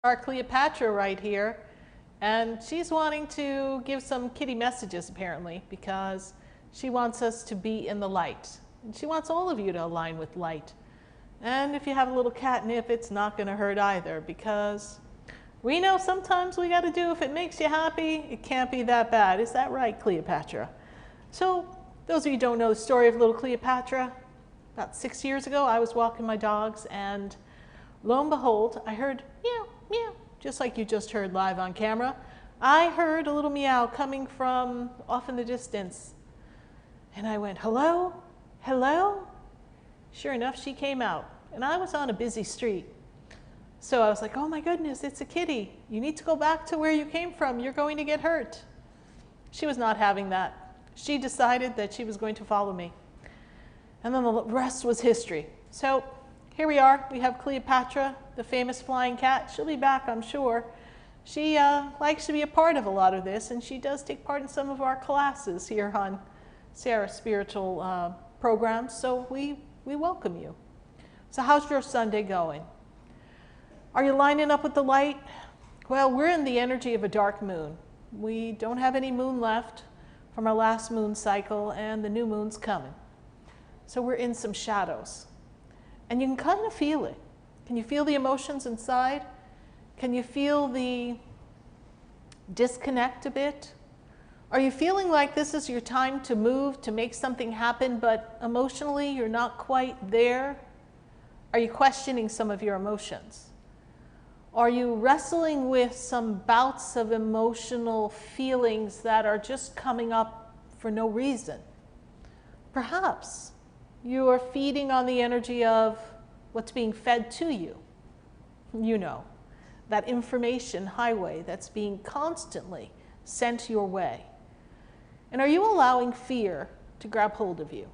Our Cleopatra right here, and she's wanting to give some kitty messages apparently because she wants us to be in the light, and she wants all of you to align with light. And if you have a little catnip, it's not going to hurt either, because we know sometimes we got to do, if it makes you happy, it can't be that bad. Is that right, Cleopatra? So those of you who don't know the story of little Cleopatra, about 6 years ago I was walking my dogs, and lo and behold, I heard meow, meow, just like you just heard live on camera. I heard a little meow coming from off in the distance. And I went, hello? Hello? Sure enough, she came out. And I was on a busy street. So I was like, oh my goodness, it's a kitty. You need to go back to where you came from. You're going to get hurt. She was not having that. She decided that she was going to follow me. And then the rest was history. So here we are. We have Cleopatra, the famous flying cat. She'll be back, I'm sure. She likes to be a part of a lot of this, and she does take part in some of our classes here on SarahSpiritual programs, so we welcome you. So how's your Sunday going? Are you lining up with the light? Well, we're in the energy of a dark moon. We don't have any moon left from our last moon cycle, and the new moon's coming. So we're in some shadows. And you can kind of feel it. Can you feel the emotions inside? Can you feel the disconnect a bit? Are you feeling like this is your time to move, to make something happen, but emotionally you're not quite there? Are you questioning some of your emotions? Are you wrestling with some bouts of emotional feelings that are just coming up for no reason? Perhaps you are feeding on the energy of what's being fed to you. You know, that information highway that's being constantly sent your way. And are you allowing fear to grab hold of you?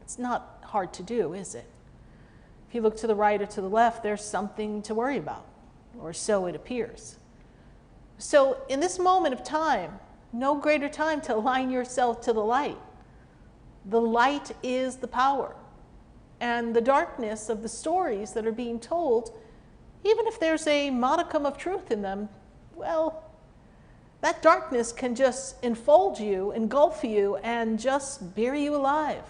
It's not hard to do, is it? If you look to the right or to the left, there's something to worry about, or so it appears. So in this moment of time, no greater time to align yourself to the light. The light is the power. And the darkness of the stories that are being told, even if there's a modicum of truth in them, well, that darkness can just enfold you, engulf you, and just bury you alive.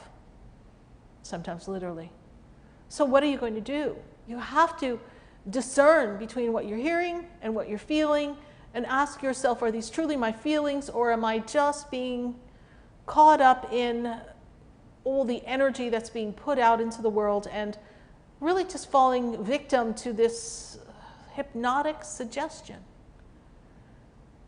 Sometimes literally. So what are you going to do? You have to discern between what you're hearing and what you're feeling, and ask yourself, are these truly my feelings, or am I just being caught up in all the energy that's being put out into the world and really just falling victim to this hypnotic suggestion?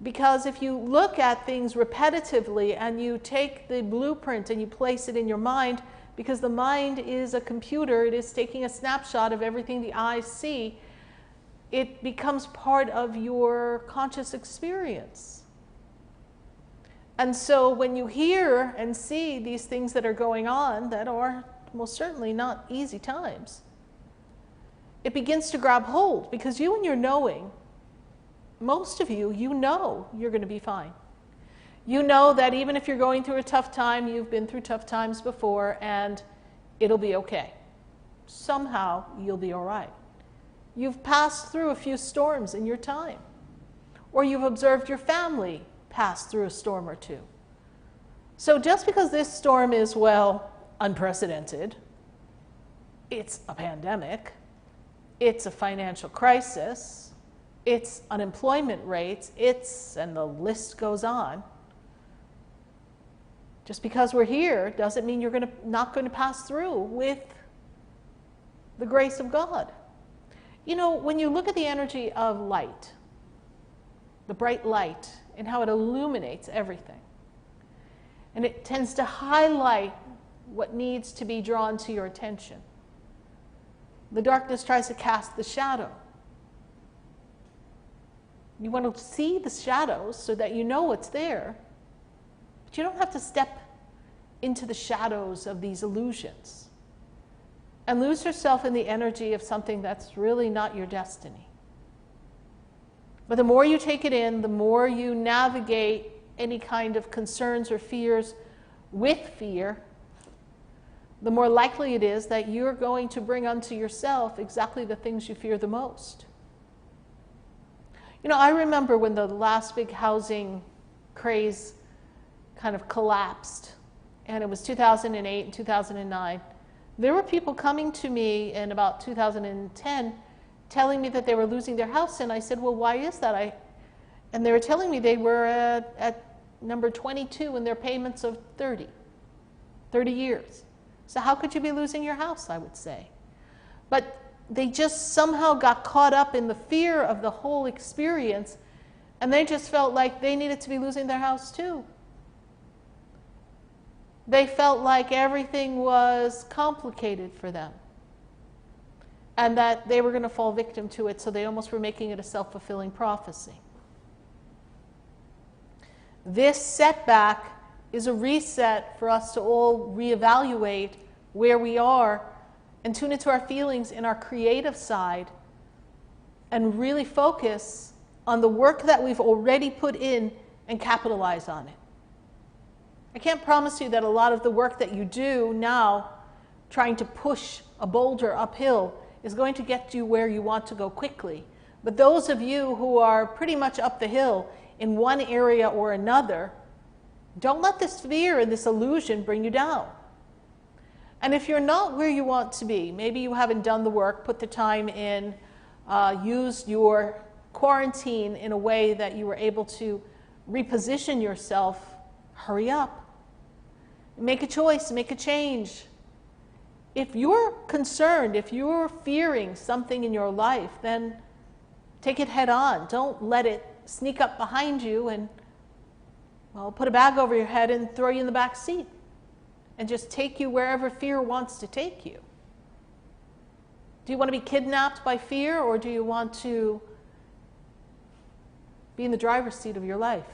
Because if you look at things repetitively and you take the blueprint and you place it in your mind, because the mind is a computer, it is taking a snapshot of everything the eyes see, it becomes part of your conscious experience. And so when you hear and see these things that are going on that are most certainly not easy times, it begins to grab hold, because you and your knowing, most of you, you know you're going to be fine. You know that even if you're going through a tough time, you've been through tough times before, and it'll be okay. Somehow you'll be all right. You've passed through a few storms in your time, or you've observed your family pass through a storm or two. So just because this storm is, well, unprecedented, it's a pandemic, it's a financial crisis, it's unemployment rates, and the list goes on. Just because we're here doesn't mean you're not going to pass through with the grace of God. You know, when you look at the energy of light, the bright light, and how it illuminates everything, and it tends to highlight what needs to be drawn to your attention. The darkness tries to cast the shadow. You want to see the shadows so that you know what's there, but you don't have to step into the shadows of these illusions and lose yourself in the energy of something that's really not your destiny. But the more you take it in, the more you navigate any kind of concerns or fears with fear, the more likely it is that you're going to bring unto yourself exactly the things you fear the most. You know, I remember when the last big housing craze kind of collapsed, and it was 2008 and 2009. There were people coming to me in about 2010 telling me that they were losing their house, and I said, well, why is that? And they were telling me they were at number 22 in their payments of 30 years. So how could you be losing your house, I would say. But they just somehow got caught up in the fear of the whole experience, and they just felt like they needed to be losing their house too. They felt like everything was complicated for them, and that they were going to fall victim to it, so they almost were making it a self-fulfilling prophecy. This setback is a reset for us to all reevaluate where we are and tune into our feelings in our creative side and really focus on the work that we've already put in and capitalize on it. I can't promise you that a lot of the work that you do now, trying to push a boulder uphill, is going to get you where you want to go quickly. But those of you who are pretty much up the hill in one area or another, don't let this fear and this illusion bring you down. And if you're not where you want to be, maybe you haven't done the work, put the time in, used your quarantine in a way that you were able to reposition yourself, hurry up. Make a choice, make a change. If you're concerned, if you're fearing something in your life, then take it head on. Don't let it sneak up behind you and, well, put a bag over your head and throw you in the back seat and just take you wherever fear wants to take you. Do you want to be kidnapped by fear, or do you want to be in the driver's seat of your life?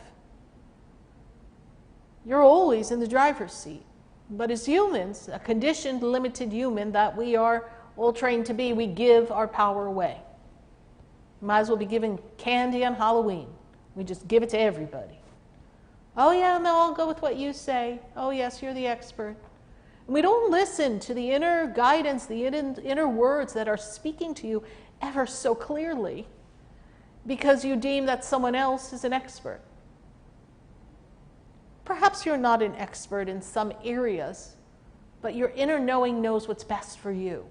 You're always in the driver's seat. But as humans, a conditioned, limited human that we are all trained to be, we give our power away. Might as well be giving candy on Halloween. We just give it to everybody. Oh yeah, no, I'll go with what you say. Oh yes, you're the expert. And we don't listen to the inner guidance, the inner words that are speaking to you ever so clearly, because you deem that someone else is an expert. Perhaps you're not an expert in some areas, but your inner knowing knows what's best for you.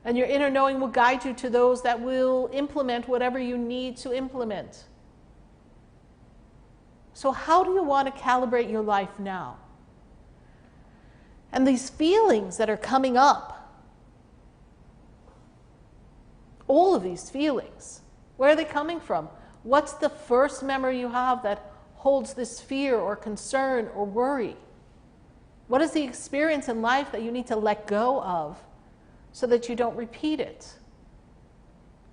And your inner knowing will guide you to those that will implement whatever you need to implement. So how do you want to calibrate your life now? And these feelings that are coming up, all of these feelings, where are they coming from? What's the first memory you have that holds this fear or concern or worry? What is the experience in life that you need to let go of so that you don't repeat it?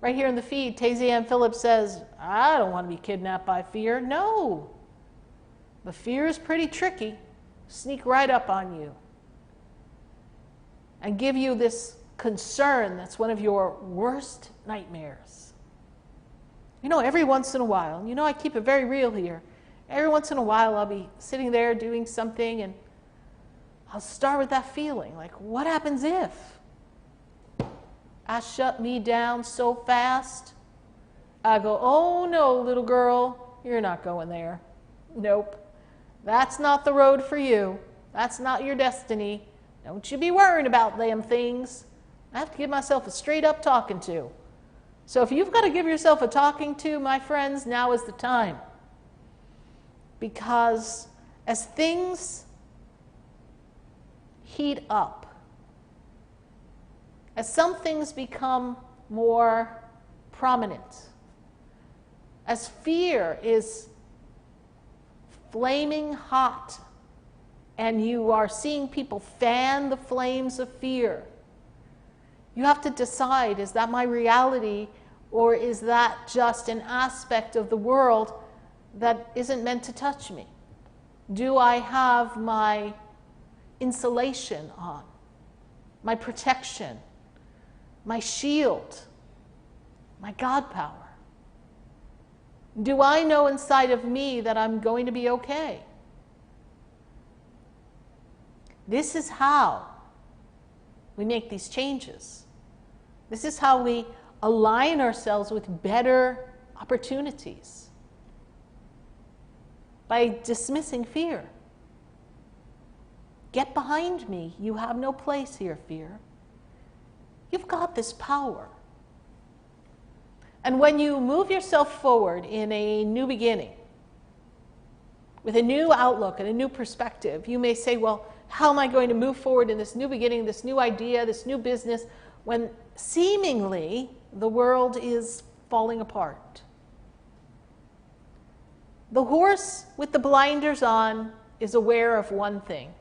Right here in the feed, Tazy Ann Phillips says, I don't want to be kidnapped by fear. No. The fear is pretty tricky. Sneak right up on you and give you this concern that's one of your worst nightmares. You know, every once in a while, you know, I keep it very real here. Every once in a while, I'll be sitting there doing something, and I'll start with that feeling, like, what happens if I shut me down so fast? I go, oh no, little girl, you're not going there. Nope. That's not the road for you. That's not your destiny. Don't you be worrying about them things. I have to give myself a straight up talking to. So if you've got to give yourself a talking to, my friends, now is the time. Because as things heat up, as some things become more prominent, as fear is flaming hot and you are seeing people fan the flames of fear, you have to decide, is that my reality, or is that just an aspect of the world that isn't meant to touch me? Do I have my insulation on, my protection, my shield, my God power? Do I know inside of me that I'm going to be okay? This is how we make these changes. This is how we align ourselves with better opportunities by dismissing fear. Get behind me. You have no place here, fear. You've got this power. And when you move yourself forward in a new beginning, with a new outlook and a new perspective, you may say, well, how am I going to move forward in this new beginning, this new idea, this new business, when seemingly the world is falling apart? The horse with the blinders on is aware of one thing: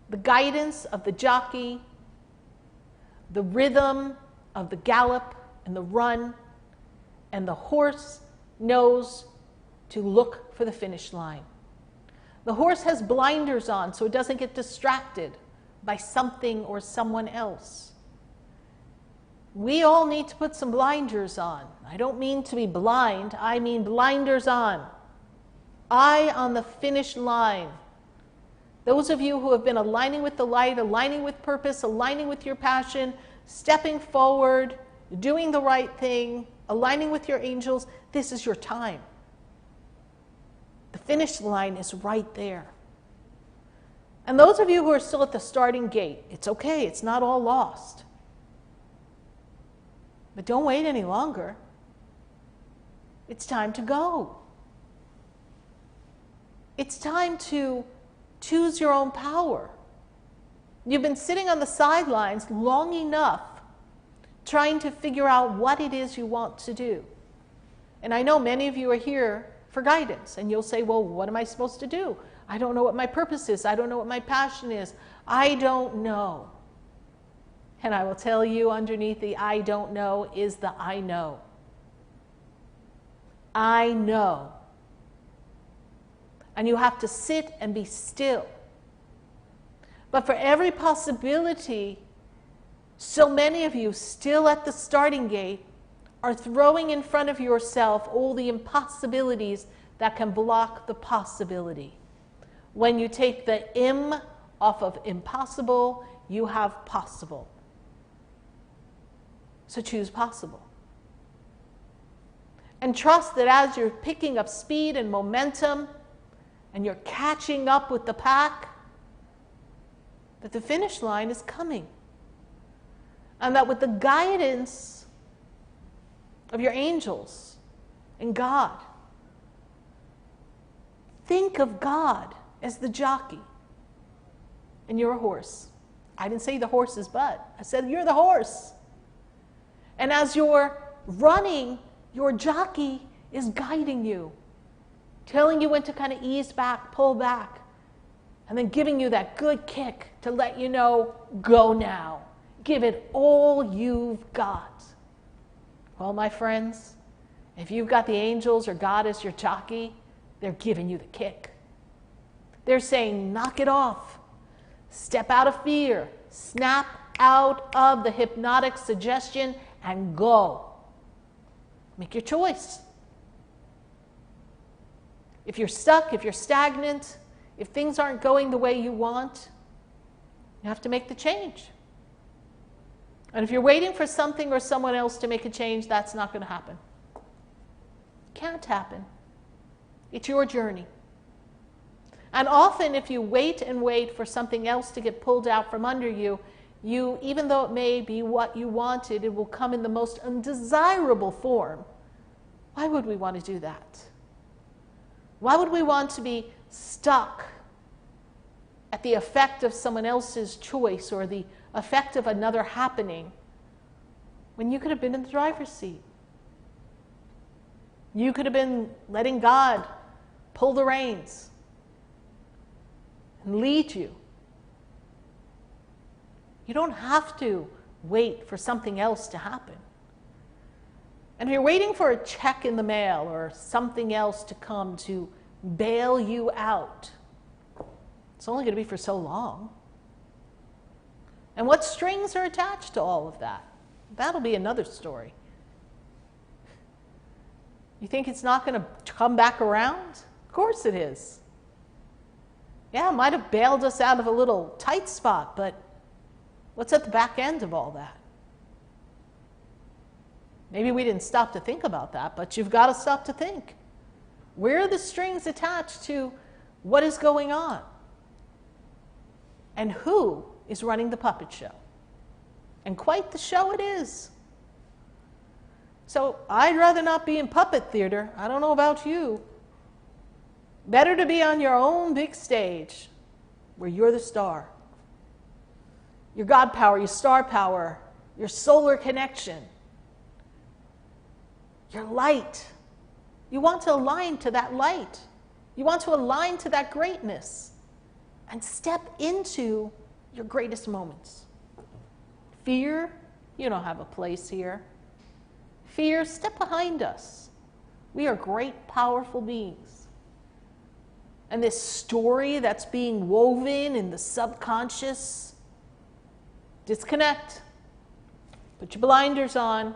the guidance of the jockey, the rhythm of the gallop and the run, and the horse knows to look for the finish line. The horse has blinders on so it doesn't get distracted by something or someone else. We all need to put some blinders on. I don't mean to be blind, I mean blinders on. Eye on the finish line. Those of you who have been aligning with the light, aligning with purpose, aligning with your passion, stepping forward, doing the right thing, aligning with your angels, this is your time. The finish line is right there. And those of you who are still at the starting gate, it's okay, it's not all lost. But don't wait any longer. It's time to go. It's time to choose your own power. You've been sitting on the sidelines long enough trying to figure out what it is you want to do. And I know many of you are here for guidance, and you'll say, well, what am I supposed to do? I don't know what my purpose is. I don't know what my passion is. I don't know. And I will tell you, underneath the I don't know is the I know. I know. And you have to sit and be still. But for every possibility, so many of you still at the starting gate are throwing in front of yourself all the impossibilities that can block the possibility. When you take the im off of impossible, you have possible. So choose possible. And trust that as you're picking up speed and momentum, and you're catching up with the pack, that the finish line is coming. And that with the guidance of your angels and God, think of God as the jockey and you're a horse. I didn't say the horse's butt. I said you're the horse. And as you're running, your jockey is guiding you, telling you when to kind of ease back, pull back, and then giving you that good kick to let you know, go now. Give it all you've got. Well, my friends, if you've got the angels or God as your jockey, they're giving you the kick. They're saying, knock it off. Step out of fear. Snap out of the hypnotic suggestion and go. Make your choice. If you're stuck, if you're stagnant, if things aren't going the way you want, you have to make the change. And if you're waiting for something or someone else to make a change, that's not going to happen. Can't happen. It's your journey. And often if you wait and wait for something else to get pulled out from under you, even though it may be what you wanted, it will come in the most undesirable form. Why would we want to do that? Why would we want to be stuck at the effect of someone else's choice or the effect of another happening when you could have been in the driver's seat? You could have been letting God pull the reins and lead you. You don't have to wait for something else to happen. And if you're waiting for a check in the mail or something else to come to bail you out, it's only going to be for so long. And what strings are attached to all of that? That'll be another story. You think it's not going to come back around? Of course it is. Yeah, it might have bailed us out of a little tight spot, but what's at the back end of all that? Maybe we didn't stop to think about that, but you've got to stop to think. Where are the strings attached to what is going on? And who is running the puppet show? And quite the show it is. So I'd rather not be in puppet theater. I don't know about you. Better to be on your own big stage where you're the star. Your God power, your star power, your solar connection, your light. You want to align to that light. You want to align to that greatness and step into your greatest moments. Fear, you don't have a place here. Fear, step behind us. We are great, powerful beings. And this story that's being woven in the subconscious, disconnect. Put your blinders on.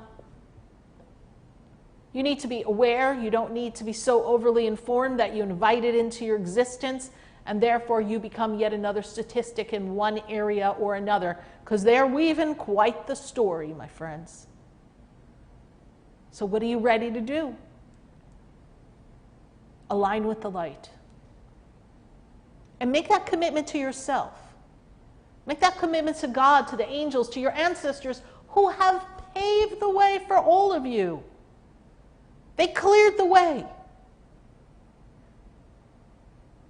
You need to be aware. You don't need to be so overly informed that you invite it into your existence and therefore you become yet another statistic in one area or another, because they're weaving quite the story, my friends. So what are you ready to do? Align with the light. And make that commitment to yourself. Make that commitment to God, to the angels, to your ancestors who have paved the way for all of you. They cleared the way.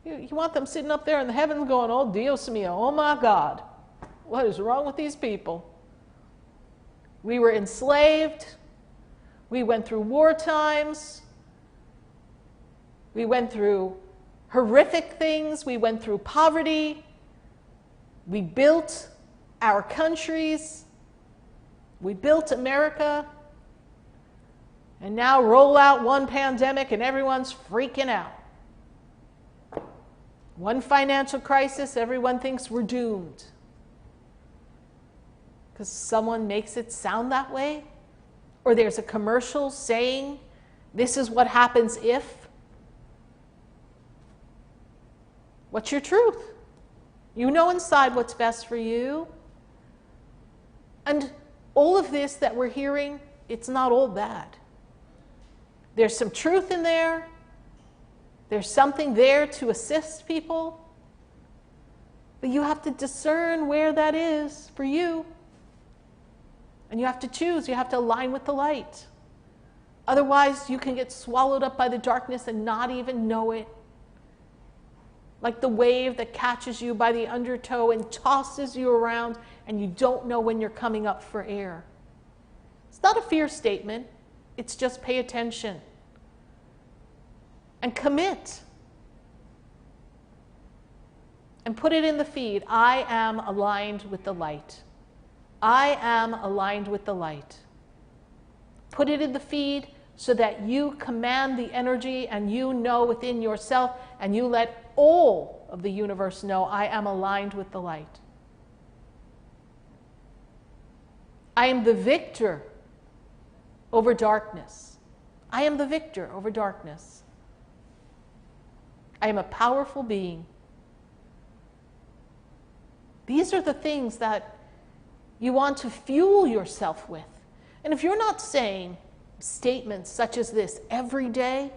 You want them sitting up there in the heavens going, oh, Dios mío, oh my God, what is wrong with these people? We were enslaved. We went through war times. We went through horrific things. We went through poverty. We built our countries. We built America. And now roll out one pandemic and everyone's freaking out. One financial crisis, everyone thinks we're doomed. Because someone makes it sound that way? Or there's a commercial saying, this is what happens if. What's your truth? You know inside what's best for you. And all of this that we're hearing, it's not all bad. There's some truth in there. There's something there to assist people. But you have to discern where that is for you. And you have to choose. You have to align with the light. Otherwise, you can get swallowed up by the darkness and not even know it. Like the wave that catches you by the undertow and tosses you around, and you don't know when you're coming up for air. It's not a fear statement. It's just pay attention. And commit. And put it in the feed. I am aligned with the light. I am aligned with the light. Put it in the feed so that you command the energy and you know within yourself and you let all of the universe know I am aligned with the light. I am the victor over darkness. I am the victor over darkness. I am a powerful being. These are the things that you want to fuel yourself with. And if you're not saying statements such as this every day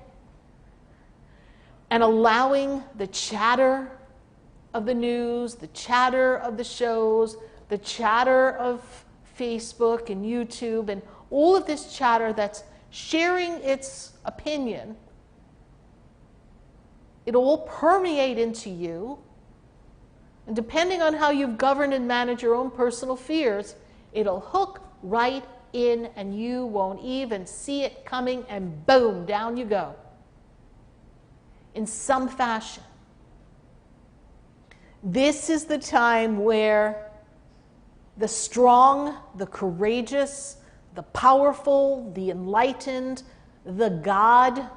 and allowing the chatter of the news, the chatter of the shows, the chatter of Facebook and YouTube and all of this chatter that's sharing its opinion, it'll all permeate into you. And depending on how you've governed and managed your own personal fears, it'll hook right in and you won't even see it coming, and boom, down you go. In some fashion. This is the time where the strong, the courageous, the powerful, the enlightened, the God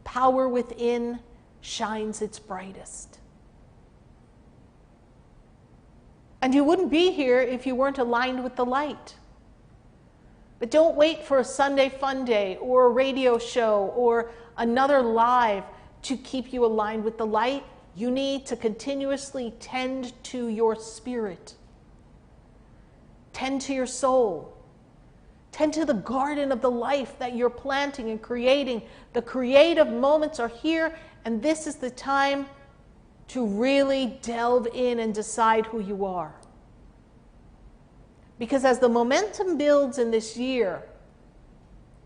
power within shines its brightest. And you wouldn't be here if you weren't aligned with the light. But don't wait for a Sunday Funday or a radio show or another live to keep you aligned with the light. You need to continuously tend to your spirit. Tend to your soul. Tend to the garden of the life that you're planting and creating. The creative moments are here, and this is the time to really delve in and decide who you are. Because as the momentum builds in this year,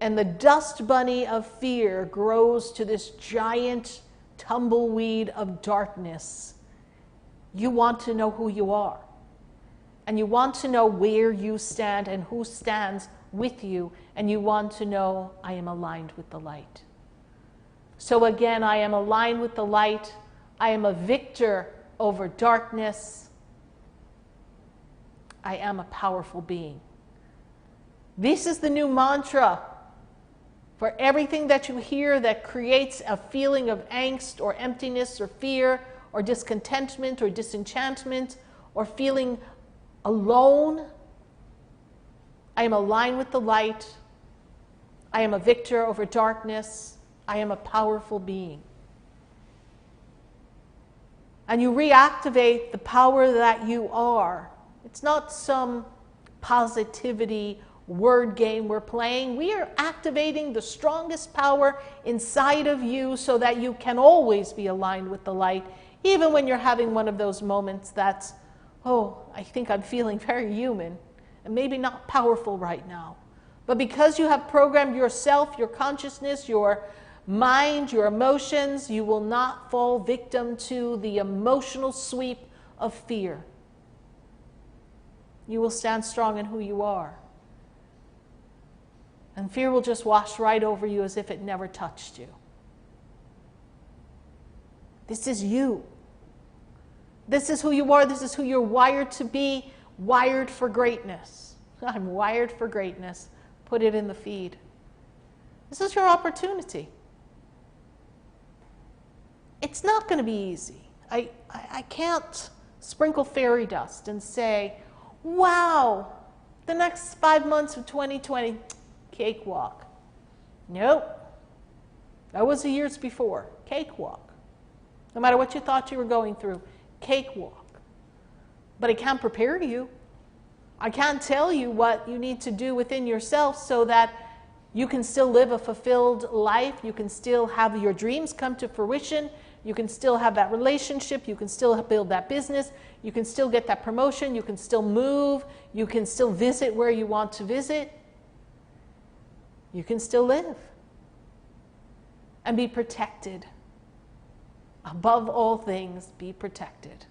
and the dust bunny of fear grows to this giant tumbleweed of darkness, you want to know who you are. And you want to know where you stand and who stands with you. And you want to know, I am aligned with the light. So again, I am aligned with the light. I am a victor over darkness. I am a powerful being. This is the new mantra for everything that you hear that creates a feeling of angst or emptiness or fear or discontentment or disenchantment or feeling alone. I am aligned with the light. I am a victor over darkness. I am a powerful being. And you reactivate the power that you are. It's not some positivity word game we're playing. We are activating the strongest power inside of you so that you can always be aligned with the light, even when you're having one of those moments that's, oh, I think I'm feeling very human and maybe not powerful right now. But because you have programmed yourself, your consciousness, your mind, your emotions, you will not fall victim to the emotional sweep of fear. You will stand strong in who you are. And fear will just wash right over you as if it never touched you. This is you. This is who you are. This is who you're wired to be, wired for greatness. I'm wired for greatness. Put it in the feed. This is your opportunity. It's not going to be easy. I can't sprinkle fairy dust and say, wow, the next 5 months of 2020, cakewalk. Nope. That was the years before. Cakewalk. No matter what you thought you were going through, cakewalk. But I can't prepare you. I can't tell you what you need to do within yourself so that you can still live a fulfilled life. You can still have your dreams come to fruition. You can still have that relationship. You can still build that business. You can still get that promotion. You can still move. You can still visit where you want to visit. You can still live and be protected. Above all things, be protected.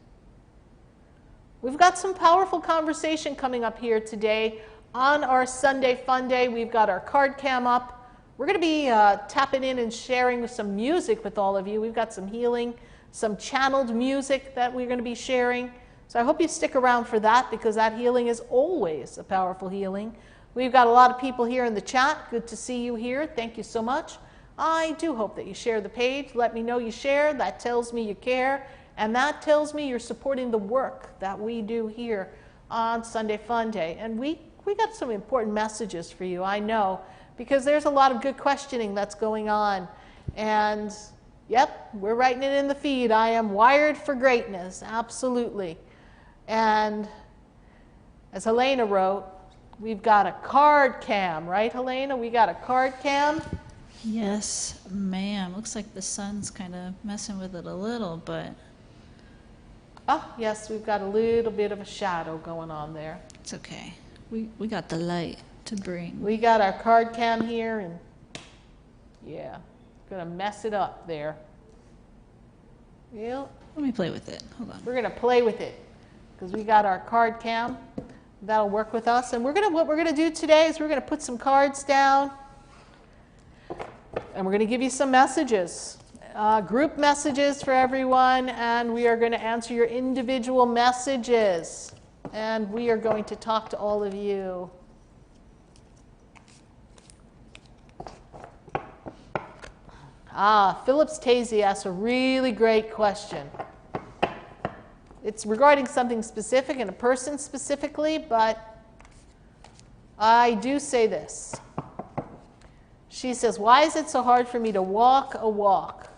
We've got some powerful conversation coming up here today on our Sunday Funday. We've got our card cam up. We're going to be tapping in and sharing some music with all of you. We've got some healing, some channeled music that we're going to be sharing. So I hope you stick around for that, because that healing is always a powerful healing. We've got a lot of people here in the chat. Good to see you here. Thank you so much. I do hope that you share the page. Let me know you share. That tells me you care. And that tells me you're supporting the work that we do here on Sunday Funday. And we got some important messages for you, I know, because there's a lot of good questioning that's going on. And yep, we're writing it in the feed. I am wired for greatness, absolutely. And as Helena wrote, we've got a card cam, right, Helena? We got a card cam. Yes, ma'am. Looks like the sun's kind of messing with it a little, but... Oh, yes, we've got a little bit of a shadow going on there. It's okay. We got the light to bring. We got our card cam here, and yeah, gonna mess it up there. Yeah. Let me play with it. Hold on. We're gonna play with it because we got our card cam. That'll work with us. And what we're gonna do today is we're gonna put some cards down, and we're gonna give you some messages. Group messages for everyone, and we are going to answer your individual messages, and we are going to talk to all of you. Phillips Tazy asked a really great question. It's regarding something specific and a person specifically, but I do say this. She says, why is it so hard for me to walk a walk?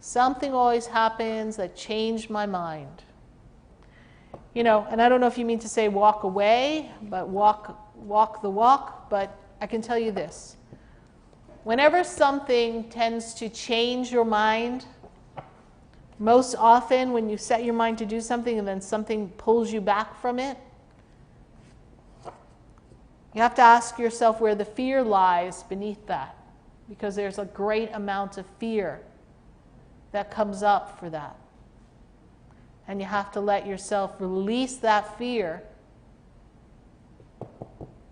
Something always happens that changed my mind. You know, and I don't know if you mean to say walk away, but walk the walk, but I can tell you this. Whenever something tends to change your mind, most often when you set your mind to do something and then something pulls you back from it, you have to ask yourself where the fear lies beneath that, because there's a great amount of fear that comes up for that. And you have to let yourself release that fear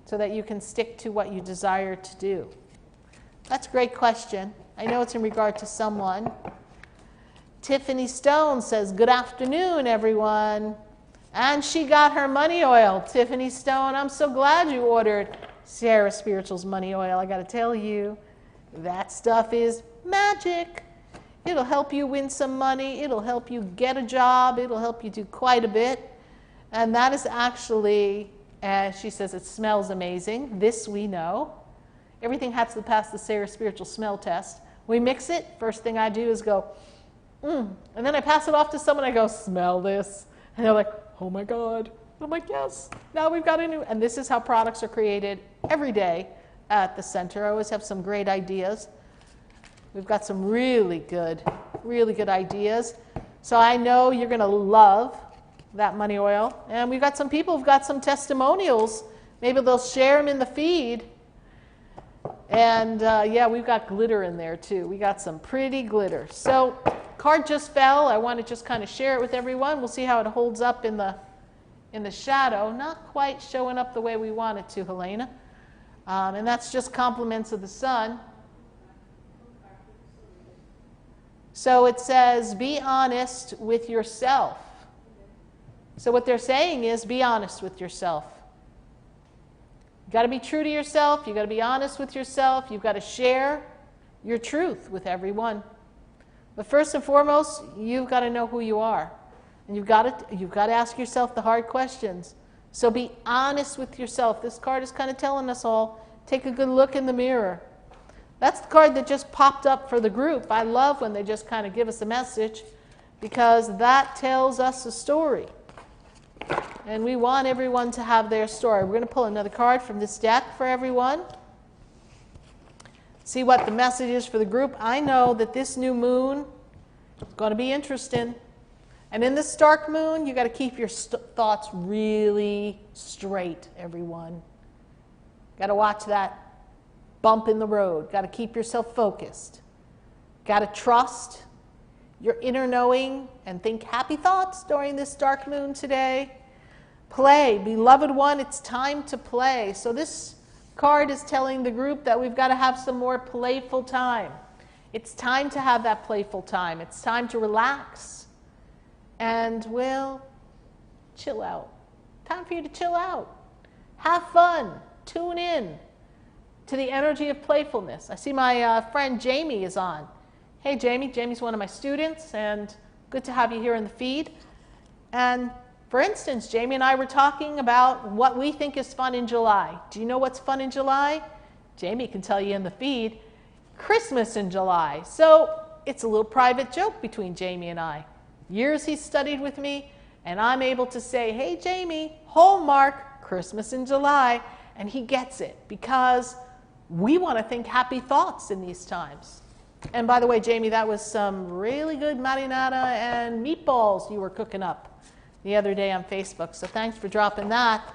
so that you can stick to what you desire to do. That's a great question. I know it's in regard to someone. Tiffany Stone says, good afternoon, everyone. And she got her money oil. Tiffany Stone, I'm so glad you ordered Sarah Spiritual's money oil. I got to tell you, that stuff is magic. It'll help you win some money. It'll help you get a job. It'll help you do quite a bit. And that is actually, she says, it smells amazing. This we know. Everything has to pass the Sarah Spiritual smell test. We mix it. First thing I do is go, and then I pass it off to someone. I go, smell this. And they're like, oh my God. I'm like, yes, now we've got a new, and this is how products are created every day at the center. I always have some great ideas. We've got some really good ideas. So I know you're going to love that money oil. And we've got some people who've got some testimonials. Maybe they'll share them in the feed. And yeah, we've got glitter in there too. We got some pretty glitter. So card just fell. I want to just kind of share it with everyone. We'll see how it holds up in the shadow. Not quite showing up the way we want it to, Helena. And that's just compliments of the sun. So it says, be honest with yourself. So what they're saying is, be honest with yourself. You've got to be true to yourself. You've got to be honest with yourself. You've got to share your truth with everyone. But first and foremost, you've got to know who you are. And you've got to ask yourself the hard questions. So be honest with yourself. This card is kind of telling us all, take a good look in the mirror. That's the card that just popped up for the group. I love when they just kind of give us a message, because that tells us a story. And we want everyone to have their story. We're going to pull another card from this deck for everyone. See what the message is for the group. I know that this new moon is going to be interesting. And in this dark moon, you got to keep your thoughts really straight, everyone. Got to watch that bump in the road. Got to keep yourself focused. Got to trust your inner knowing and think happy thoughts during this dark moon today. Play. Beloved one, it's time to play. So this card is telling the group that we've got to have some more playful time. It's time to have that playful time. It's time to relax and, well, chill out. Time for you to chill out. Have fun. Tune in to the energy of playfulness. I see my friend Jamie is on. Hey, Jamie. Jamie's one of my students, and good to have you here in the feed. And for instance, Jamie and I were talking about what we think is fun in July. Do you know what's fun in July? Jamie can tell you in the feed. Christmas in July. So it's a little private joke between Jamie and I. Years he's studied with me, and I'm able to say, hey, Jamie, hallmark, Christmas in July. And he gets it, because we want to think happy thoughts in these times. And by the way, Jamie, that was some really good marinara and meatballs you were cooking up the other day on Facebook. So thanks for dropping that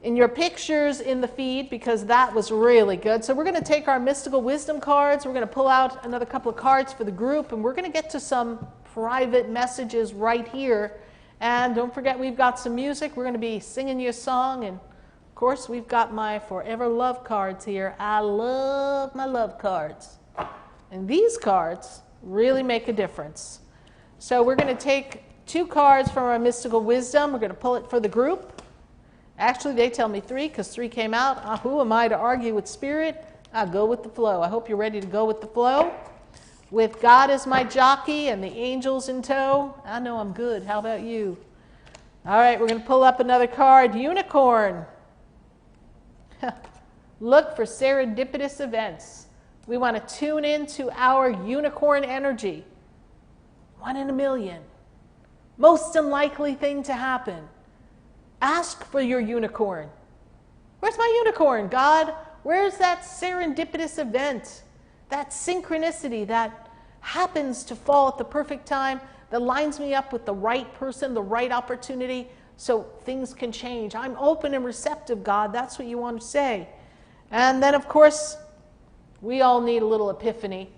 in your pictures in the feed, because that was really good. So we're going to take our mystical wisdom cards. We're going to pull out another couple of cards for the group, and we're going to get to some private messages right here. And don't forget, we've got some music. We're going to be singing you a song, and of course, we've got my Forever Love cards here. I love my love cards. And these cards really make a difference. So we're going to take 2 cards from our mystical wisdom. We're going to pull it for the group. Actually, they tell me 3, because 3 came out. Who am I to argue with spirit? I go with the flow. I hope you're ready to go with the flow. With God as my jockey and the angels in tow, I know I'm good. How about you? All right, we're going to pull up another card. Unicorn. Look for serendipitous events. We want to tune into our unicorn energy. 1 in a million. Most unlikely thing to happen. Ask for your unicorn. Where's my unicorn, God? Where's that serendipitous event? That synchronicity that happens to fall at the perfect time, that lines me up with the right person, the right opportunity, so things can change. I'm open and receptive, God. That's what you want to say. And then, of course, we all need a little epiphany.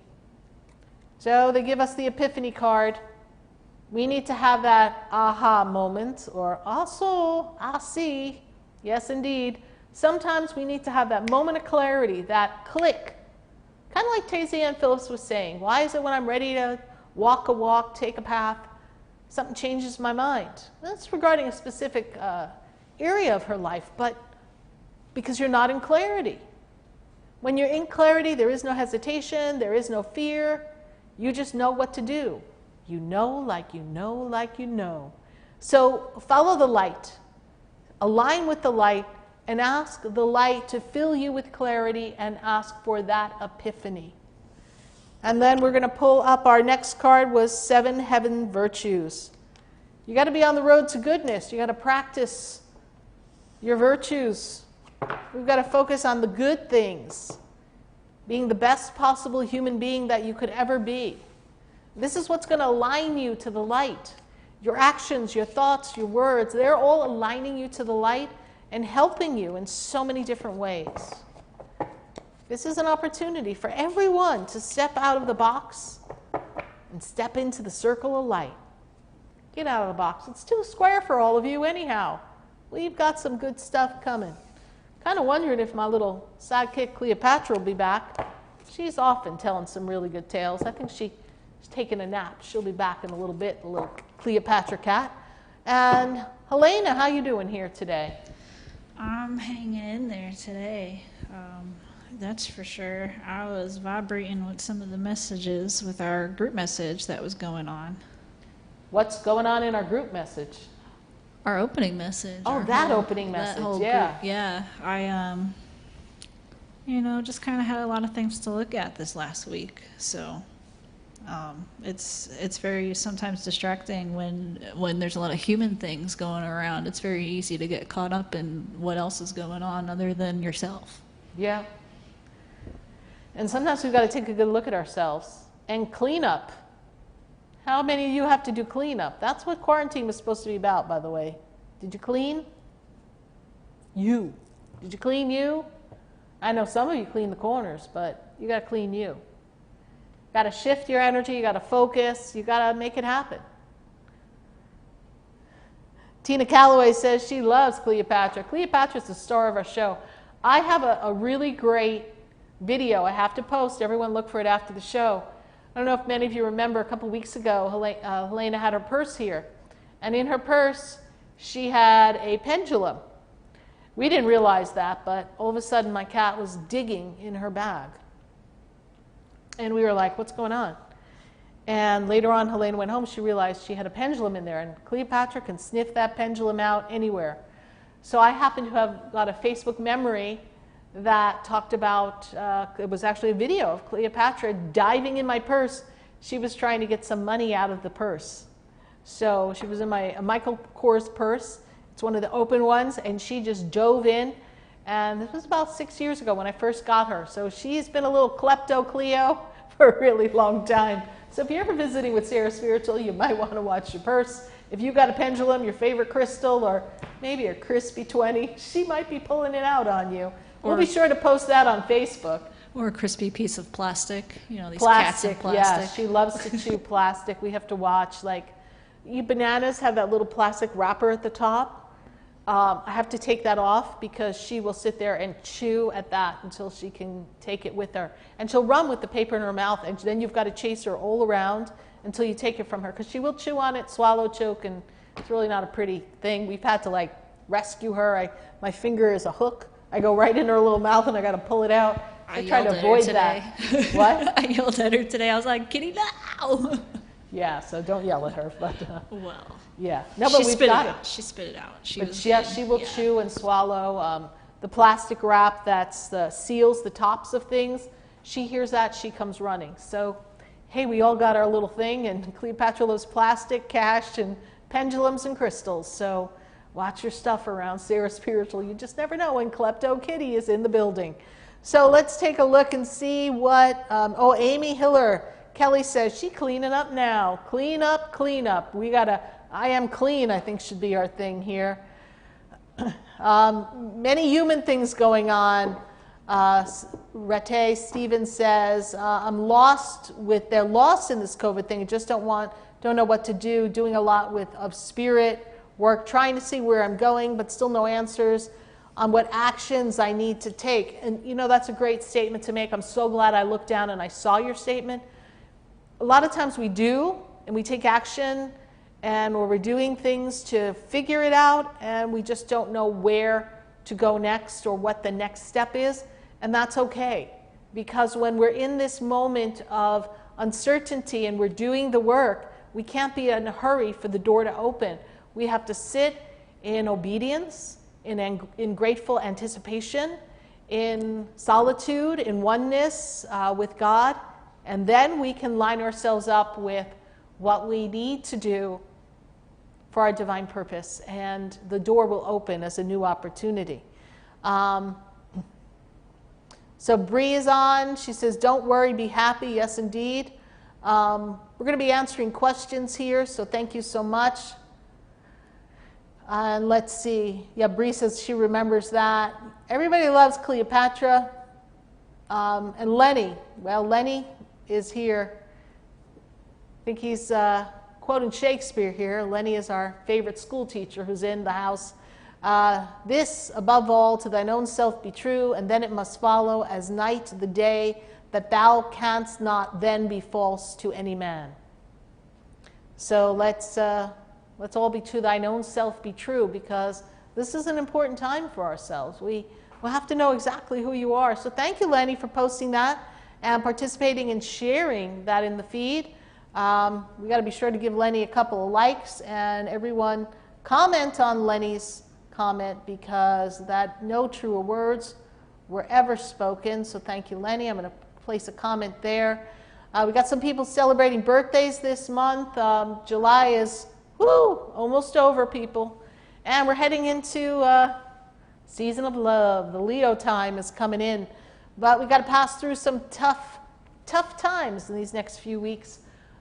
So they give us the epiphany card. We need to have that aha moment, or also, I see. Yes, indeed. Sometimes we need to have that moment of clarity, that click. Kind of like Tazy Ann Phillips was saying. Why is it when I'm ready to walk a walk, take a path, something changes my mind? That's regarding a specific area of her life, but because you're not in clarity. When you're in clarity, there is no hesitation, there is no fear. You just know what to do. You know like you know like you know. So follow the light. Align with the light and ask the light to fill you with clarity and ask for that epiphany. And then we're going to pull up our next card was 7 Heaven Virtues. You got to be on the road to goodness. You got to practice your virtues. We've got to focus on the good things. Being the best possible human being that you could ever be. This is what's going to align you to the light. Your actions, your thoughts, your words, they're all aligning you to the light and helping you in so many different ways. This is an opportunity for everyone to step out of the box and step into the circle of light. Get out of the box. It's too square for all of you anyhow. We've got some good stuff coming. Kind of wondering if my little sidekick Cleopatra will be back. She's often telling some really good tales. I think she's taking a nap. She'll be back in a little bit, the little Cleopatra cat. And Helena, how you doing here today? I'm hanging in there today. That's for sure. I was vibrating with some of the messages with our group message that was going on. What's going on in our group message? Our opening message. Oh, that opening message, yeah. Group. Yeah, I, just kind of had a lot of things to look at this last week. So it's very sometimes distracting when there's a lot of human things going around. It's very easy to get caught up in what else is going on other than yourself. Yeah. And sometimes we've got to take a good look at ourselves and clean up. How many of you have to do cleanup? That's what quarantine was supposed to be about, by the way. Did you clean? You. Did you clean you? I know some of you clean the corners, but you got to clean you. Got to shift your energy. You got to focus. You got to make it happen. Tina Calloway says she loves Cleopatra. Cleopatra's the star of our show. I have a really great video I have to post. Everyone look for it after the show. I don't know if many of you remember a couple weeks ago, Helena had her purse here. And in her purse, she had a pendulum. We didn't realize that, but all of a sudden my cat was digging in her bag. And we were like, what's going on? And later on, Helena went home, she realized she had a pendulum in there, and Cleopatra can sniff that pendulum out anywhere. So I happen to have got a Facebook memory that talked about, it was actually a video of Cleopatra diving in my purse. She was trying to get some money out of the purse. So she was in my Michael Kors purse. It's one of the open ones, and she just dove in. And this was about 6 years ago when I first got her. So she's been a little klepto Cleo for a really long time. So if you're ever visiting with Sarah Spiritual, you might want to watch your purse. If you've got a pendulum, your favorite crystal, or maybe a crispy 20, she might be pulling it out on you. We'll be sure to post that on Facebook. Or a crispy piece of plastic, these plastic, cats in plastic. Yeah, she loves to chew plastic. We have to watch, bananas have that little plastic wrapper at the top. I have to take that off because she will sit there and chew at that until she can take it with her. And she'll run with the paper in her mouth, and then you've got to chase her all around until you take it from her, because she will chew on it, swallow, choke, and it's really not a pretty thing. We've had to rescue her. My finger is a hook. I go right in her little mouth and I got to pull it out. I try to avoid that. What? I yelled at her today. I was like, "Kitty, no!" Yeah, so don't yell at her. But well, yeah, no, but we've got it. She spit it out. She will chew and swallow the plastic wrap that seals the tops of things. She hears that, she comes running. So, hey, we all got our little thing, and Cleopatra loves plastic, cash, and pendulums and crystals. So watch your stuff around Sarah Spiritual. You just never know when Klepto Kitty is in the building. So let's take a look and see what, Amy Hiller. Kelly says, she cleaning up now. Clean up, clean up. We got to, I am clean, I think should be our thing here. Many human things going on. Rete Stevens says, I'm lost with, they're lost in this COVID thing. Just don't know what to do. Doing a lot of spirit work, trying to see where I'm going, but still no answers on what actions I need to take. And you know, that's a great statement to make. I'm so glad I looked down and I saw your statement. A lot of times we do, and we take action, and we're doing things to figure it out, and we just don't know where to go next or what the next step is. And that's okay, because when we're in this moment of uncertainty and we're doing the work, we can't be in a hurry for the door to open. We have to sit in obedience, in grateful anticipation, in solitude, in oneness with God, and then we can line ourselves up with what we need to do for our divine purpose, and the door will open as a new opportunity. So Bree is on. She says, don't worry, be happy. Yes, indeed. We're going to be answering questions here, so thank you so much. And let's see. Yeah, Bree says she remembers that. Everybody loves Cleopatra. And Lenny. Well, Lenny is here. I think he's quoting Shakespeare here. Lenny is our favorite school teacher who's in the house. This, above all, to thine own self be true, and then it must follow as night the day, that thou canst not then be false to any man. So let's all be to thine own self be true, because this is an important time for ourselves. We'll have to know exactly who you are. So thank you, Lenny, for posting that and participating and sharing that in the feed. We got to be sure to give Lenny a couple of likes, and everyone comment on Lenny's comment, because that no truer words were ever spoken. So thank you, Lenny. I'm going to place a comment there. We got some people celebrating birthdays this month. July is almost over, people, and we're heading into season of love. The Leo time is coming in, but we got to pass through some tough times in these next few weeks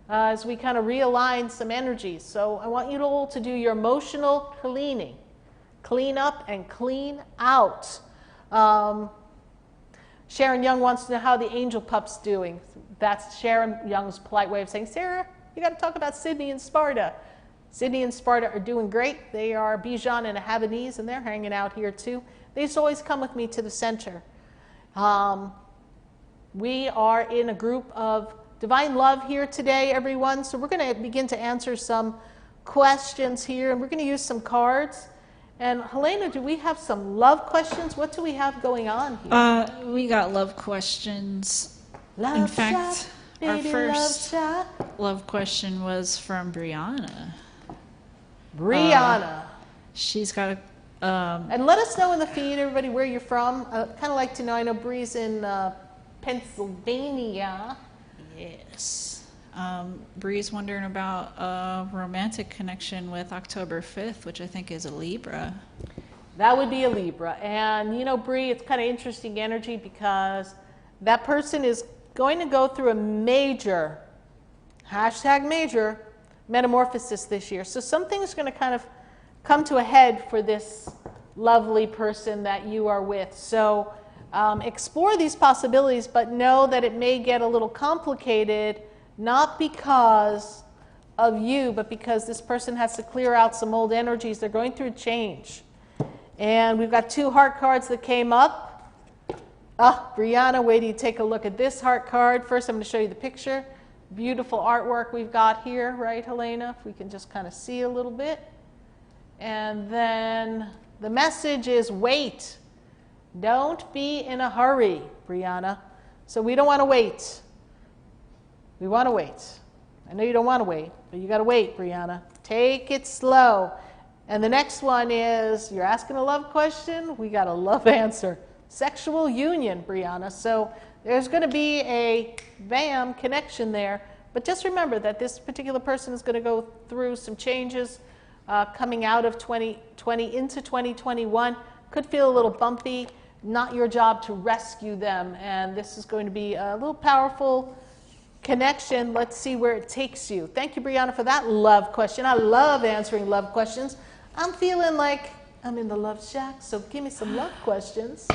as we kind of realign some energies. So I want you all to do your emotional cleaning. Clean up and clean out. Sharon Young wants to know how the angel pup's doing. That's Sharon Young's polite way of saying, Sarah, you got to talk about Sydney and Sparta. Sydney and Sparta are doing great. They are Bijan and a Havanese, and they're hanging out here too. They used to always come with me to the center. We are in a group of divine love here today, everyone. So we're going to begin to answer some questions here, and we're going to use some cards. And Helena, do we have some love questions? What do we have going on here? We got love questions. Love In fact, shot, our baby, first love love question was from Brianna. Brianna. She's got a... And let us know in the feed, everybody, where you're from. I'd kind of like to know. I know Bree's in Pennsylvania. Yes. Bree's wondering about a romantic connection with October 5th, which I think is a Libra. That would be a Libra. And, you know, Bree, it's kind of interesting energy, because that person is going to go through a major, #major, metamorphosis this year. So something's going to kind of come to a head for this lovely person that you are with. So explore these possibilities, but know that it may get a little complicated, not because of you, but because this person has to clear out some old energies. They're going through change. And we've got 2 heart cards that came up. Brianna, wait till you take a look at this heart card. First, I'm going to show you the picture. Beautiful artwork we've got here, right, Helena? If we can just kind of see a little bit. And then the message is wait. Don't be in a hurry, Brianna. So we don't want to wait. We want to wait. I know you don't want to wait, but you got to wait, Brianna. Take it slow. And the next one is, you're asking a love question, we got a love answer. Sexual union, Brianna. So there's going to be a connection there. But just remember that this particular person is going to go through some changes coming out of 2020 into 2021. Could feel a little bumpy. Not your job to rescue them. And this is going to be a little powerful connection. Let's see where it takes you. Thank you, Brianna, for that love question. I love answering love questions. I'm feeling like I'm in the love shack, so give me some love questions.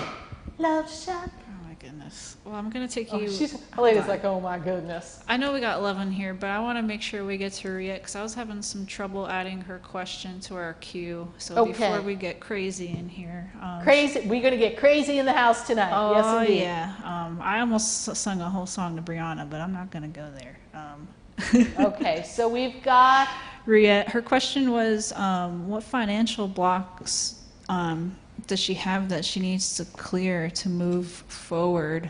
Love shack. Oh my goodness. Well, I'm going to take you. Lady's like, oh my goodness. I know we got love in here, but I want to make sure we get to Riet because I was having some trouble adding her question to our queue. So before we get crazy in here. Crazy. We're going to get crazy in the house tonight. Oh, yes, indeed. Yeah. I almost sung a whole song to Brianna, but I'm not going to go there. Okay, so we've got Riet. Her question was, what financial blocks does she have that she needs to clear to move forward?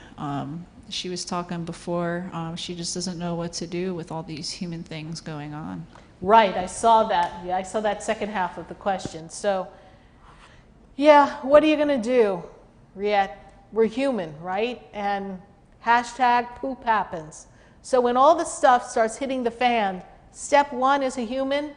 She was talking before, she just doesn't know what to do with all these human things going on. Right, I saw that. Yeah, I saw that second half of the question. So, yeah, what are you going to do, Riet? We're human, right? And hashtag poop happens. So when all this stuff starts hitting the fan, step one as a human,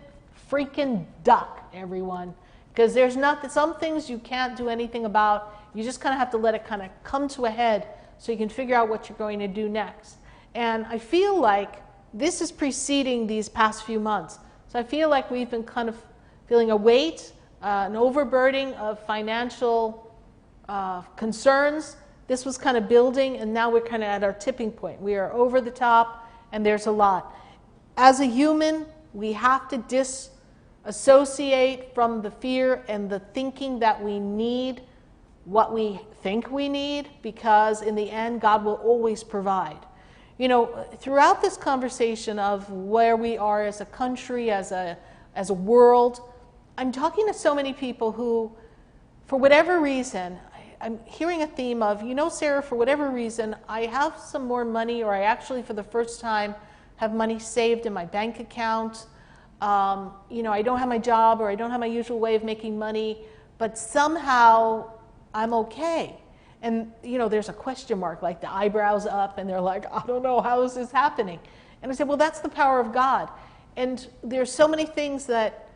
freaking duck, everyone. Because there's not some things you can't do anything about. You just kind of have to let it kind of come to a head so you can figure out what you're going to do next. And I feel like this is preceding these past few months. So I feel like we've been kind of feeling a weight, an overburdening of financial concerns. This was kind of building, and now we're kind of at our tipping point. We are over the top, and there's a lot. As a human, we have to disassociate from the fear and the thinking that we need what we think we need, because in the end, God will always provide. You know, throughout this conversation of where we are as a country, as a world, I'm talking to so many people who, for whatever reason, I'm hearing a theme of, you know, Sarah, for whatever reason, I have some more money, or I actually, for the first time, have money saved in my bank account. You know, I don't have my job, or I don't have my usual way of making money, but somehow I'm okay. And, you know, there's a question mark, like the eyebrows up, and they're like, I don't know, how is this happening? And I said, well, that's the power of God. And there's so many things that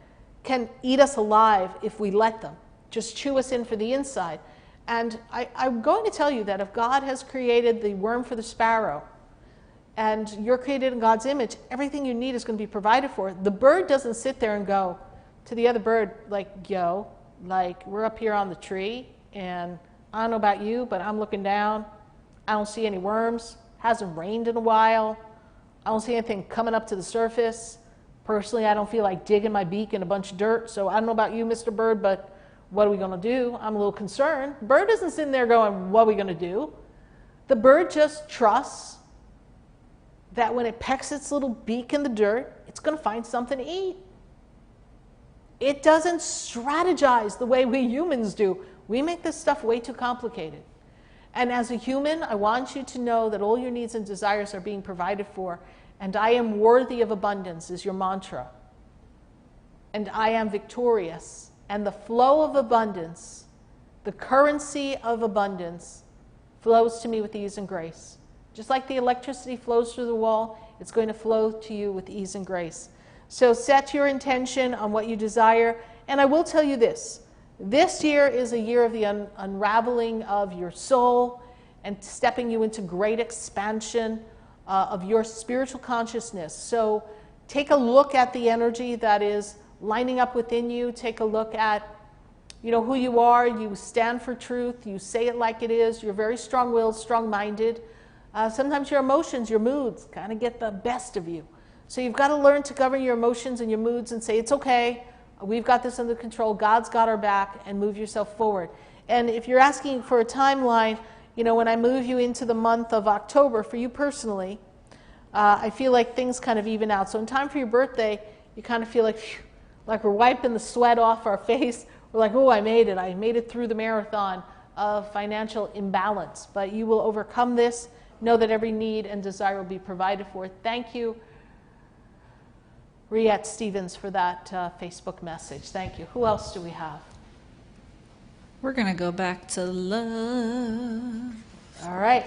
can eat us alive if we let them, just chew us in for the inside. And I'm going to tell you that if God has created the worm for the sparrow, and you're created in God's image, everything you need is going to be provided for. The bird doesn't sit there and go to the other bird, like, yo, like, we're up here on the tree, and I don't know about you, but I'm looking down. I don't see any worms. Hasn't rained in a while. I don't see anything coming up to the surface. Personally, I don't feel like digging my beak in a bunch of dirt. So I don't know about you, Mr. Bird, but what are we going to do? I'm a little concerned. Bird isn't sitting there going, what are we going to do? The bird just trusts that when it pecks its little beak in the dirt, it's going to find something to eat. It doesn't strategize the way we humans do. We make this stuff way too complicated. And as a human, I want you to know that all your needs and desires are being provided for. And I am worthy of abundance is your mantra. And I am victorious. And the flow of abundance, the currency of abundance, flows to me with ease and grace. Just like the electricity flows through the wall, it's going to flow to you with ease and grace. So set your intention on what you desire. And I will tell you this. This year is a year of the unraveling of your soul and stepping you into great expansion of your spiritual consciousness. So take a look at the energy that is lining up within you. Take a look at, you know, who you are. You stand for truth. You say it like it is. You're very strong-willed, strong-minded. Sometimes your emotions, your moods kind of get the best of you. So you've got to learn to govern your emotions and your moods and say, it's okay. We've got this under control. God's got our back, and move yourself forward. And if you're asking for a timeline, you know, when I move you into the month of October, for you personally, I feel like things kind of even out. So in time for your birthday, you kind of feel like, phew, like we're wiping the sweat off our face. We're like, oh, I made it. I made it through the marathon of financial imbalance. But you will overcome this. Know that every need and desire will be provided for. Thank you, Riet Stevens, for that Facebook message. Thank you. Who else do we have? We're going to go back to love. All right.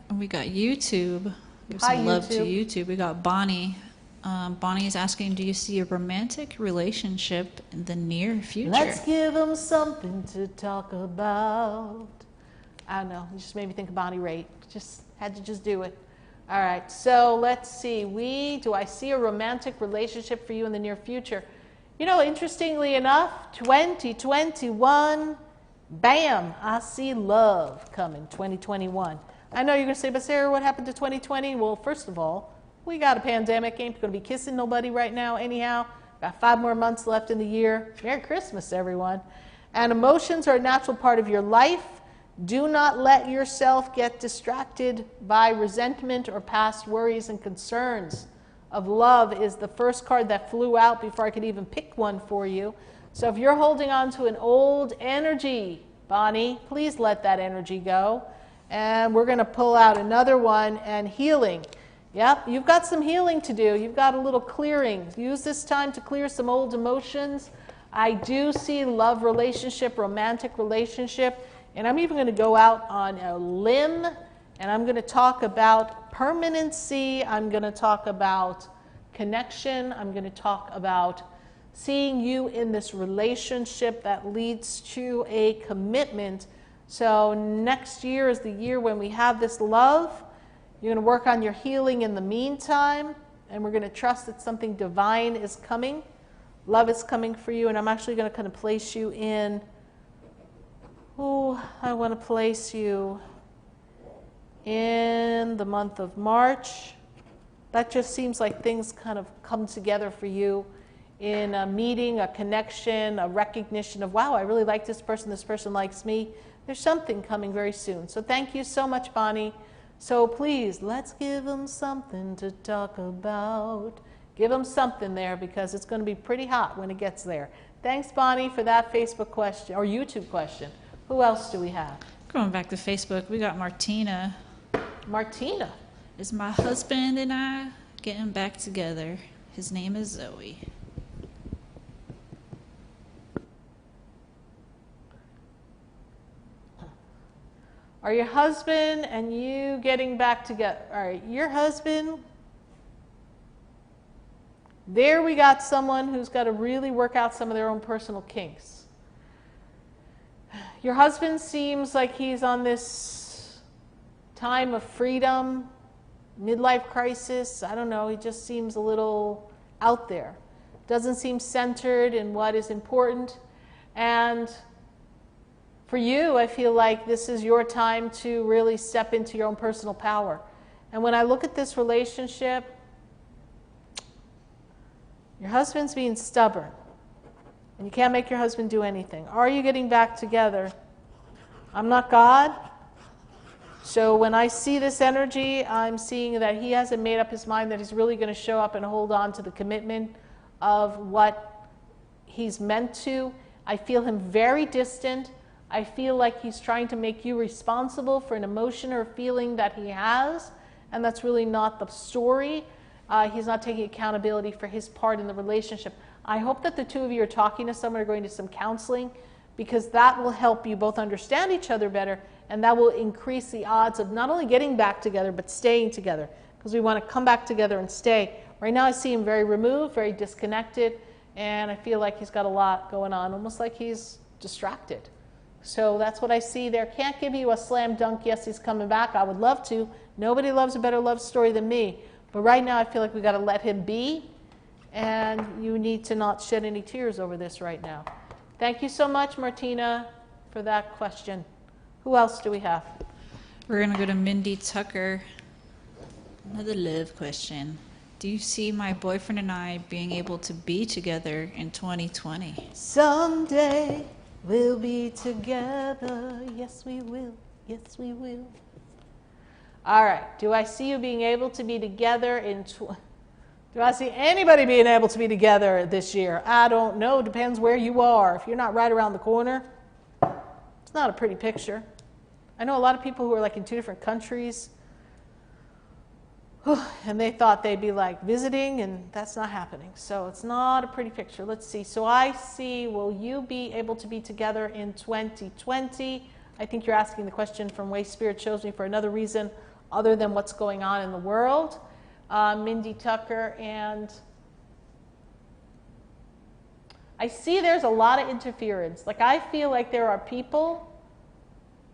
And we got YouTube. Give Hi, some love YouTube. to YouTube. We got Bonnie. Bonnie is asking, do you see a romantic relationship in the near future? Let's give them something to talk about. I don't know. You just made me think of Bonnie Raitt. Just had to just do it. All right. So let's see. Do I see a romantic relationship for you in the near future? You know, interestingly enough, 2021, bam, I see love coming, 2021. I know you're going to say, but Sarah, what happened to 2020? Well, first of all, we got a pandemic. Ain't going to be kissing nobody right now anyhow. Got 5 more months left in the year. Merry Christmas, everyone. And emotions are a natural part of your life. Do not let yourself get distracted by resentment or past worries and concerns. Of love is the first card that flew out before I could even pick one for you. So if you're holding on to an old energy, Bonnie, please let that energy go. And we're going to pull out another one, and healing. Yep, you've got some healing to do. You've got a little clearing. Use this time to clear some old emotions. I do see love relationship, romantic relationship, and I'm even going to go out on a limb, and I'm going to talk about permanency. I'm going to talk about connection. I'm going to talk about seeing you in this relationship that leads to a commitment. So next year is the year when we have this love. You're going to work on your healing in the meantime, and we're going to trust that something divine is coming. Love is coming for you, and I'm actually going to kind of place you in, I want to place you in the month of March. That just seems like things kind of come together for you in a meeting, a connection, a recognition of, wow, I really like this person likes me. There's something coming very soon. So thank you so much, Bonnie. So please, let's give them something to talk about. Give them something there, because it's going to be pretty hot when it gets there. Thanks, Bonnie, for that Facebook question, or YouTube question. Who else do we have? Going back to Facebook, we got Martina. Martina. Is my husband and I getting back together? His name is Zoe. Are your husband and you getting back together? All right, your husband. There we got someone who's got to really work out some of their own personal kinks. Your husband seems like he's on this time of freedom, midlife crisis. I don't know, he just seems a little out there. Doesn't seem centered in what is important. And for you, I feel like this is your time to really step into your own personal power. And when I look at this relationship, your husband's being stubborn. And you can't make your husband do anything. Are you getting back together? I'm not God. So when I see this energy, I'm seeing that he hasn't made up his mind that he's really going to show up and hold on to the commitment of what he's meant to. I feel him very distant. I feel like he's trying to make you responsible for an emotion or feeling that he has, and that's really not the story. He's not taking accountability for his part in the relationship. I hope that the two of you are talking to someone or going to some counseling, because that will help you both understand each other better, and that will increase the odds of not only getting back together, but staying together, because we want to come back together and stay. Right now I see him very removed, very disconnected, and I feel like he's got a lot going on, almost like he's distracted. So that's what I see there. Can't give you a slam dunk, yes, he's coming back. I would love to. Nobody loves a better love story than me. But right now I feel like we got to let him be, and you need to not shed any tears over this right now. Thank you so much, Martina, for that question. Who else do we have? We're going to go to Mindy Tucker. Another love question. Do you see my boyfriend and I being able to be together in 2020? Someday we'll be together. Yes, we will. Yes, we will. All right. Do I see you being able to be together in... Do I see anybody being able to be together this year? I don't know. Depends where you are. If you're not right around the corner, it's not a pretty picture. I know a lot of people who are like in 2 different countries, and they thought they'd be like visiting, and that's not happening. So it's not a pretty picture. Let's see. So I see, will you be able to be together in 2020? I think you're asking the question from way Spirit shows me for another reason other than what's going on in the world. Mindy Tucker, and I see there's a lot of interference. Like, I feel like there are people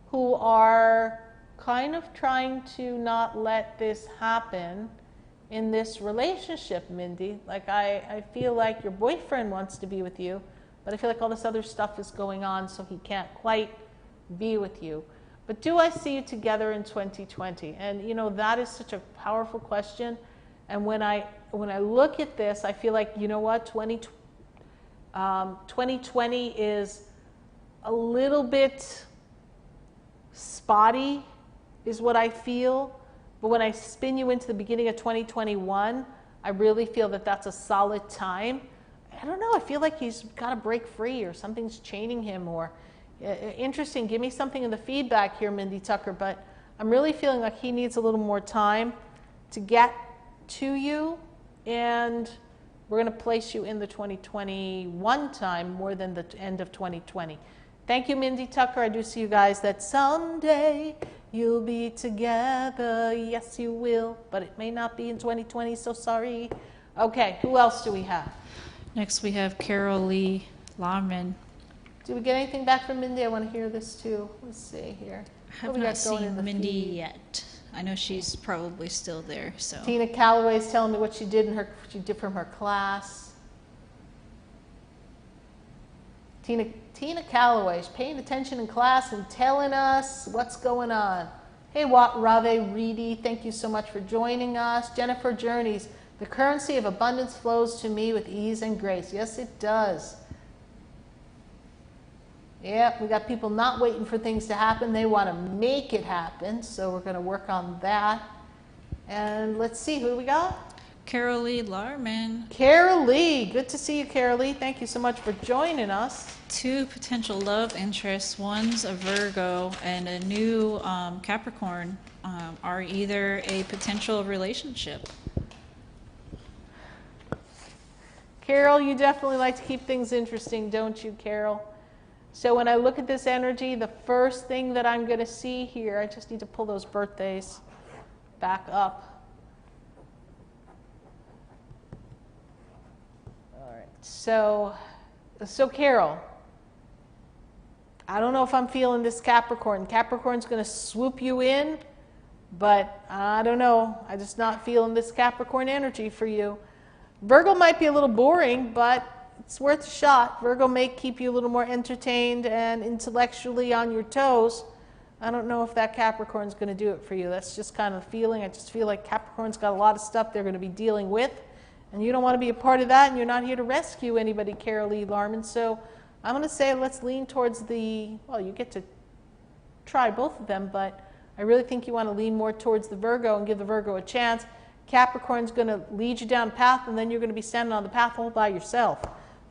who are kind of trying to not let this happen in this relationship, Mindy. Like, I feel like your boyfriend wants to be with you, but I feel like all this other stuff is going on, so he can't quite be with you. But do I see you together in 2020? And you know, that is such a powerful question. And when I look at this, I feel like, you know what, 2020 is a little bit spotty, is what I feel. But when I spin you into the beginning of 2021, I really feel that that's a solid time. I don't know, I feel like he's got to break free, or something's chaining him, or interesting. Give me something in the feedback here, Mindy Tucker, but I'm really feeling like he needs a little more time to get to you, and we're going to place you in the 2021 time more than the end of 2020. Thank you, Mindy Tucker. I do see you guys that someday you'll be together. Yes, you will, but it may not be in 2020, so sorry. Okay, who else do we have? Next we have Carol Lee Lahman. Did we get anything back from Mindy? I want to hear this too. Let's see here. I have not seen Mindy yet. I know she's probably still there. So Tina Calloway is telling me what she did from her class. Tina Calloway is paying attention in class and telling us what's going on. Hey, Rave Reedy, thank you so much for joining us. Jennifer Journeys, the currency of abundance flows to me with ease and grace. Yes, it does. Yeah, we got people not waiting for things to happen. They want to make it happen. So we're going to work on that. And let's see, who do we got? Carol Lee Lahman. Carol Lee. Good to see you, Carol Lee. Thank you so much for joining us. 2 potential love interests. One's a Virgo and a new Capricorn are either a potential relationship. Carol, you definitely like to keep things interesting, don't you, Carol? So when I look at this energy, the first thing that I'm going to see here, I just need to pull those birthdays back up. All right. So Carol, I don't know if I'm feeling this Capricorn. Capricorn's going to swoop you in, but I don't know. I'm just not feeling this Capricorn energy for you. Virgo might be a little boring, but it's worth a shot. Virgo may keep you a little more entertained and intellectually on your toes. I don't know if that Capricorn's going to do it for you. That's just kind of a feeling. I just feel like Capricorn's got a lot of stuff they're going to be dealing with, and you don't want to be a part of that, and you're not here to rescue anybody, Carol Lee Lahman. So I'm going to say let's lean towards well, you get to try both of them, but I really think you want to lean more towards the Virgo and give the Virgo a chance. Capricorn's going to lead you down a path, and then you're going to be standing on the path all by yourself.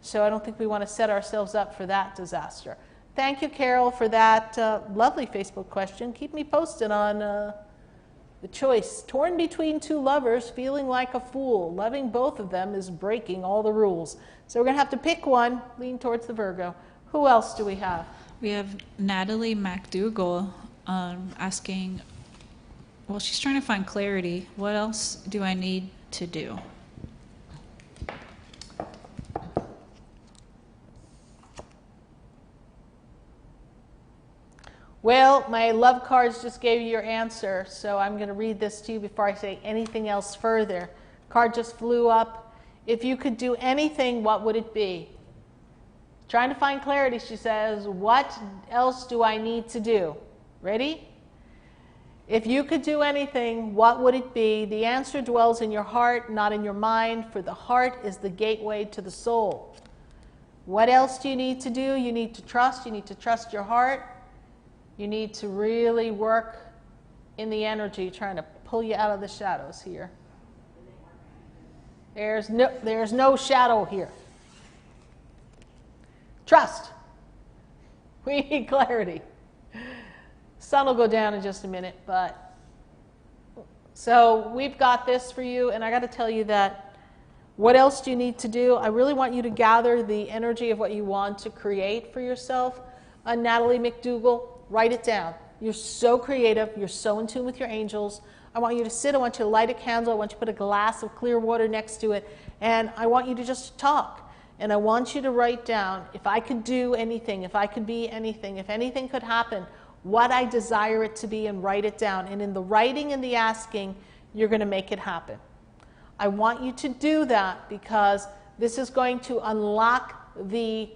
So I don't think we want to set ourselves up for that disaster. Thank you, Carol, for that lovely Facebook question. Keep me posted on the choice. Torn between 2 lovers, feeling like a fool. Loving both of them is breaking all the rules. So we're going to have to pick one, lean towards the Virgo. Who else do we have? We have Natalie MacDougall asking, well, she's trying to find clarity. What else do I need to do? Well, my love cards just gave you your answer, so I'm going to read this to you before I say anything else further. Card just flew up. If you could do anything, what would it be? Trying to find clarity, she says. What else do I need to do? Ready? If you could do anything, what would it be? The answer dwells in your heart, not in your mind, for the heart is the gateway to the soul. What else do you need to do? You need to trust. You need to trust your heart. You need to really work in the energy, trying to pull you out of the shadows here. There's no shadow here. Trust. We need clarity. Sun will go down in just a minute, but so we've got this for you, and I got to tell you that what else do you need to do? I really want you to gather the energy of what you want to create for yourself. Natalie MacDougall, write it down. You're so creative. You're so in tune with your angels. I want you to sit, I want you to light a candle, I want you to put a glass of clear water next to it, and I want you to just talk. And I want you to write down, if I could do anything, if I could be anything, if anything could happen, what I desire it to be, and write it down. And in the writing and the asking, you're going to make it happen. I want you to do that because this is going to unlock the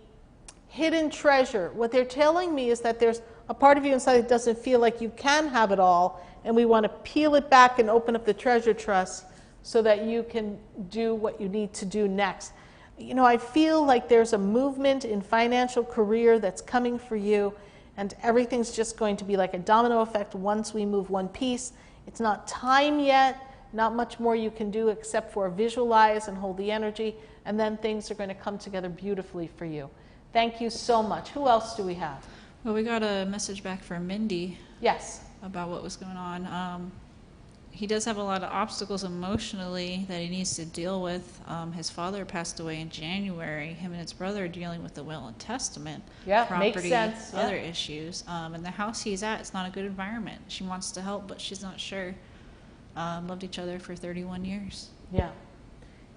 hidden treasure. What they're telling me is that there's a part of you inside that doesn't feel like you can have it all, and we want to peel it back and open up the treasure chest so that you can do what you need to do next. You know, I feel like there's a movement in financial career that's coming for you, and everything's just going to be like a domino effect once we move one piece. It's not time yet, not much more you can do except for visualize and hold the energy, and then things are going to come together beautifully for you. Thank you so much. Who else do we have? Well, we got a message back from Mindy. Yes. About what was going on. He does have a lot of obstacles emotionally that he needs to deal with. His father passed away in January. Him and his brother are dealing with the will and testament, property, makes sense. other issues. And the house he's at, it's not a good environment. She wants to help, but she's not sure. Loved each other for 31 years. Yeah.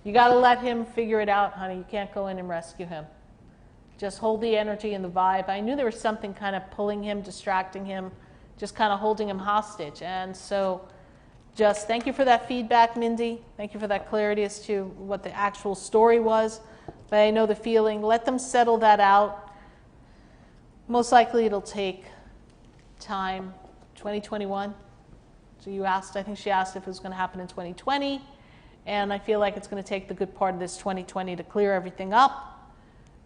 You got to let him figure it out, honey. You can't go in and rescue him. Just hold the energy and the vibe. I knew there was something kind of pulling him, distracting him, just kind of holding him hostage. And so just thank you for that feedback, Mindy. Thank you for that clarity as to what the actual story was. But I know the feeling. Let them settle that out. Most likely it'll take time. 2021. So you asked, I think she asked if it was going to happen in 2020. And I feel like it's going to take the good part of this 2020 to clear everything up.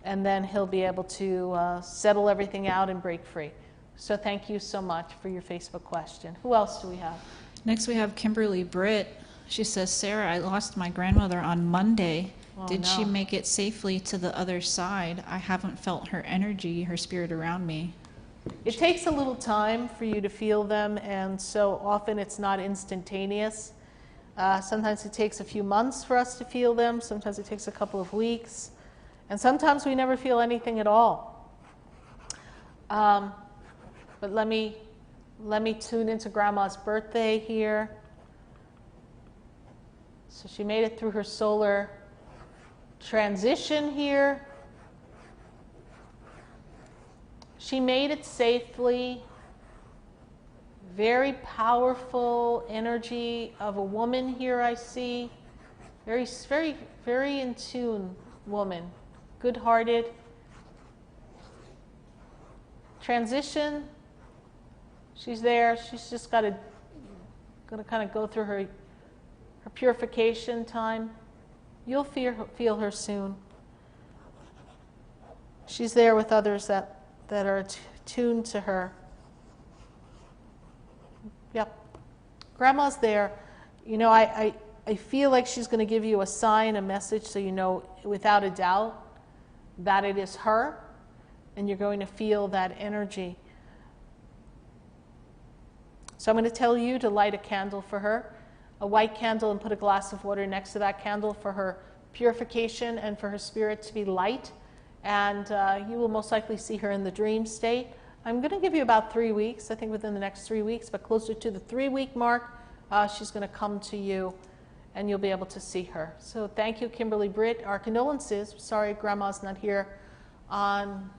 And then he'll be able to settle everything out and break free. So thank you so much for your Facebook question. Who else do we have? Next we have Kimberly Britt. She says, Sarah, I lost my grandmother on Monday. Did she make it safely to the other side? I haven't felt her energy, her spirit around me. It takes a little time for you to feel them, and so often it's not instantaneous. Sometimes it takes a few months for us to feel them. Sometimes it takes a couple of weeks. And sometimes we never feel anything at all. But let me tune into Grandma's birthday here. So she made it through her solar transition here. She made it safely. Very powerful energy of a woman here I see. Very, very, very in tune woman. Good-hearted. Transition. She's there. She's just going to kind of go through her purification time. You'll feel her soon. She's there with others that are tuned to her. Yep. Grandma's there. You know, I feel like she's going to give you a sign, a message, so you know without a doubt that it is her, and you're going to feel that energy. So I'm going to tell you to light a candle for her, a white candle, and put a glass of water next to that candle for her purification and for her spirit to be light. And you will most likely see her in the dream state. I'm going to give you about 3 weeks, I think within the next 3 weeks, but closer to the 3-week mark, she's going to come to you and you'll be able to see her. So thank you, Kimberly Britt. Our condolences. Sorry Grandma's not here on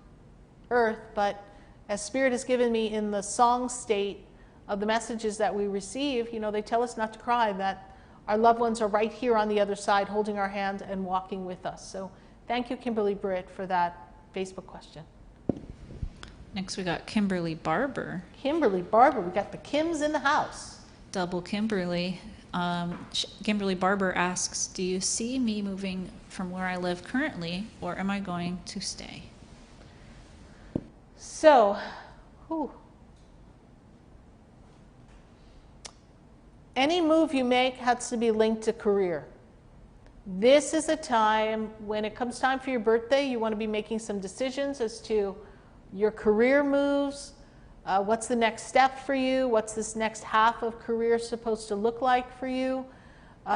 Earth, but as Spirit has given me in the song state of the messages that we receive, you know, they tell us not to cry, that our loved ones are right here on the other side holding our hand and walking with us. So thank you, Kimberly Britt, for that Facebook question. Next we got Kimberly Barber. Kimberly Barber, we got the Kims in the house. Double Kimberly. Kimberly Barber asks, do you see me moving from where I live currently, or am I going to stay? So, any move you make has to be linked to career. This is a time, when it comes time for your birthday, you want to be making some decisions as to your career moves. What's the next step for you? What's this next half of career supposed to look like for you?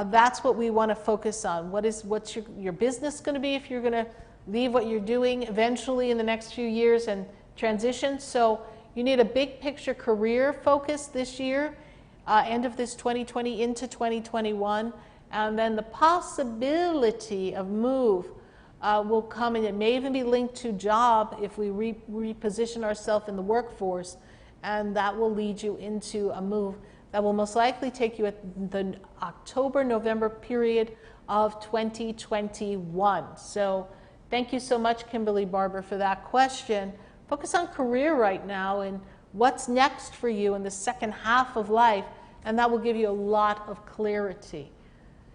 That's what we want to focus on. What's your business going to be if you're going to leave what you're doing eventually in the next few years and transition? So you need a big picture career focus this year. end of this 2020 into 2021. And then the possibility of move will come, and it may even be linked to job if we reposition ourselves in the workforce, and that will lead you into a move that will most likely take you at the October-November period of 2021. So thank you so much, Kimberly Barber, for that question. Focus on career right now and what's next for you in the second half of life, and that will give you a lot of clarity.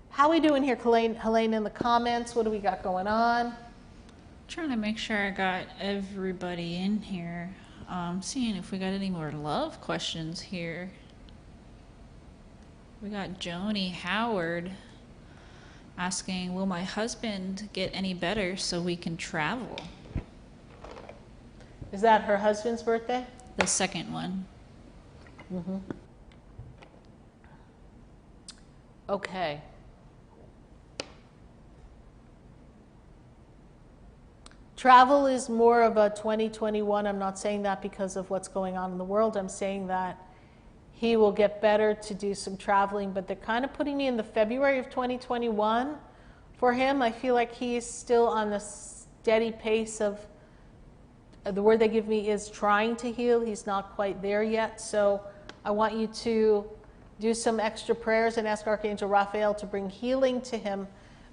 How are we doing here, Helene, in the comments? What do we got going on? Trying to make sure I got everybody in here. Seeing if we got any more love questions here. We got Joni Howard asking, will my husband get any better so we can travel? Is that her husband's birthday? The second one. Mm-hmm. Okay. Travel is more of a 2021. I'm not saying that because of what's going on in the world. I'm saying that he will get better to do some traveling, but they're kind of putting me in the February of 2021 for him. I feel like he's still on the steady pace of, the word they give me is trying to heal. He's not quite there yet. So I want you to do some extra prayers and ask Archangel Raphael to bring healing to him.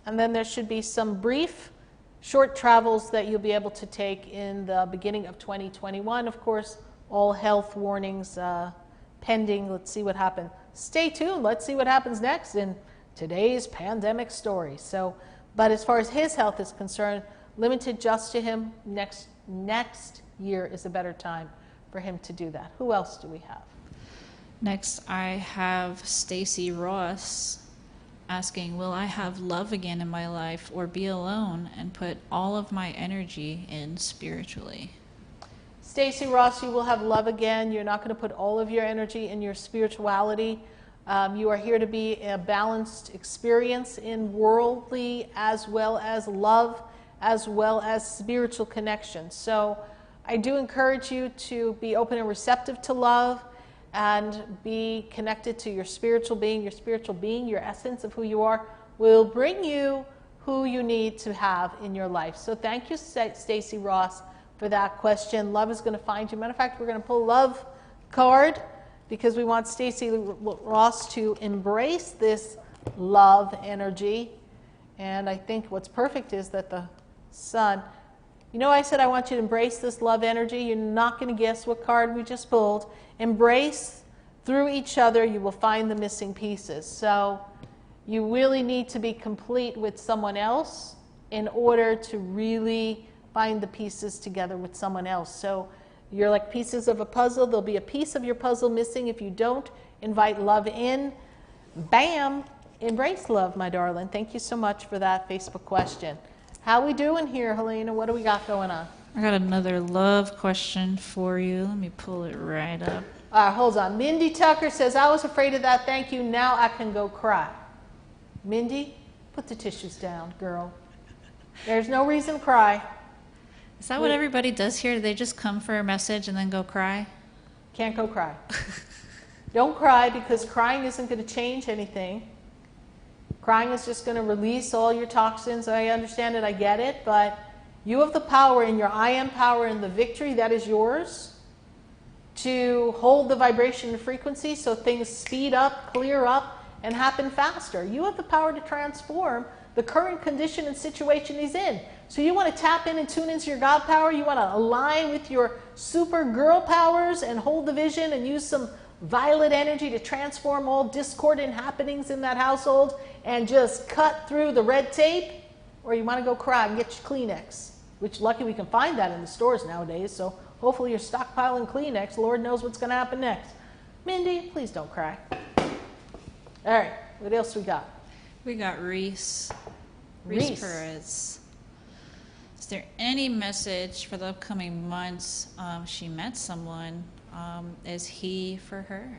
And then there should be some brief, short travels that you'll be able to take in the beginning of 2021. Of course, all health warnings pending. Let's see what happens. Stay tuned. Let's see what happens next in today's pandemic story. So, but as far as his health is concerned, limited just to him. Next year is a better time for him to do that. Who else do we have? Next, I have Stacy Ross asking, will I have love again in my life or be alone and put all of my energy in spiritually? Stacy Ross, you will have love again. You're not going to put all of your energy in your spirituality. You are here to be a balanced experience in worldly as well as love, as well as spiritual connection. So I do encourage you to be open and receptive to love and be connected to your spiritual being. Your spiritual being, your essence of who you are, will bring you who you need to have in your life. So thank you, Stacy Ross, for that question. Love is going to find you. Matter of fact, we're going to pull a love card because we want Stacy Ross to embrace this love energy. And I think what's perfect is that the sun, you know, I said I want you to embrace this love energy. You're not going to guess what card we just pulled. Embrace through each other. You will find the missing pieces. So you really need to be complete with someone else in order to really find the pieces together with someone else. So you're like pieces of a puzzle. There'll be a piece of your puzzle missing if you don't invite love in. Bam! Embrace love, my darling. Thank you so much for that Facebook question. How we doing here, Helena? What do we got going on? I got another love question for you. Let me pull it right up. Hold on. Mindy Tucker says, I was afraid of that. Thank you. Now I can go cry. Mindy, put the tissues down, girl. There's no reason to cry. Is that what everybody does here? They just come for a message and then go cry? Can't go cry. Don't cry, because crying isn't going to change anything. Crying is just going to release all your toxins. I understand it. I get it. But you have the power in your I am power and the victory that is yours to hold the vibration and frequency so things speed up, clear up, and happen faster. You have the power to transform the current condition and situation he's in. So you want to tap in and tune into your God power. You want to align with your super girl powers and hold the vision and use some violet energy to transform all discordant happenings in that household and just cut through the red tape. Or you want to go cry and get your Kleenex, which lucky we can find that in the stores nowadays. So hopefully you're stockpiling Kleenex. Lord knows what's going to happen next. Mindy, please don't cry. All right, what else we got? We got Reese Perez. Is there any message for the upcoming months? She met someone. Is he for her?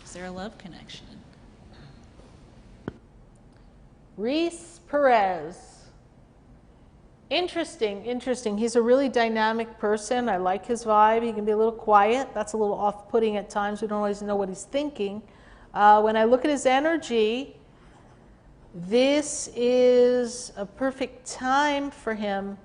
Is there a love connection? Reese Perez. Interesting, interesting. He's a really dynamic person. I like his vibe. He can be a little quiet. That's a little off-putting at times. We don't always know what he's thinking. When I look at his energy, this is a perfect time for him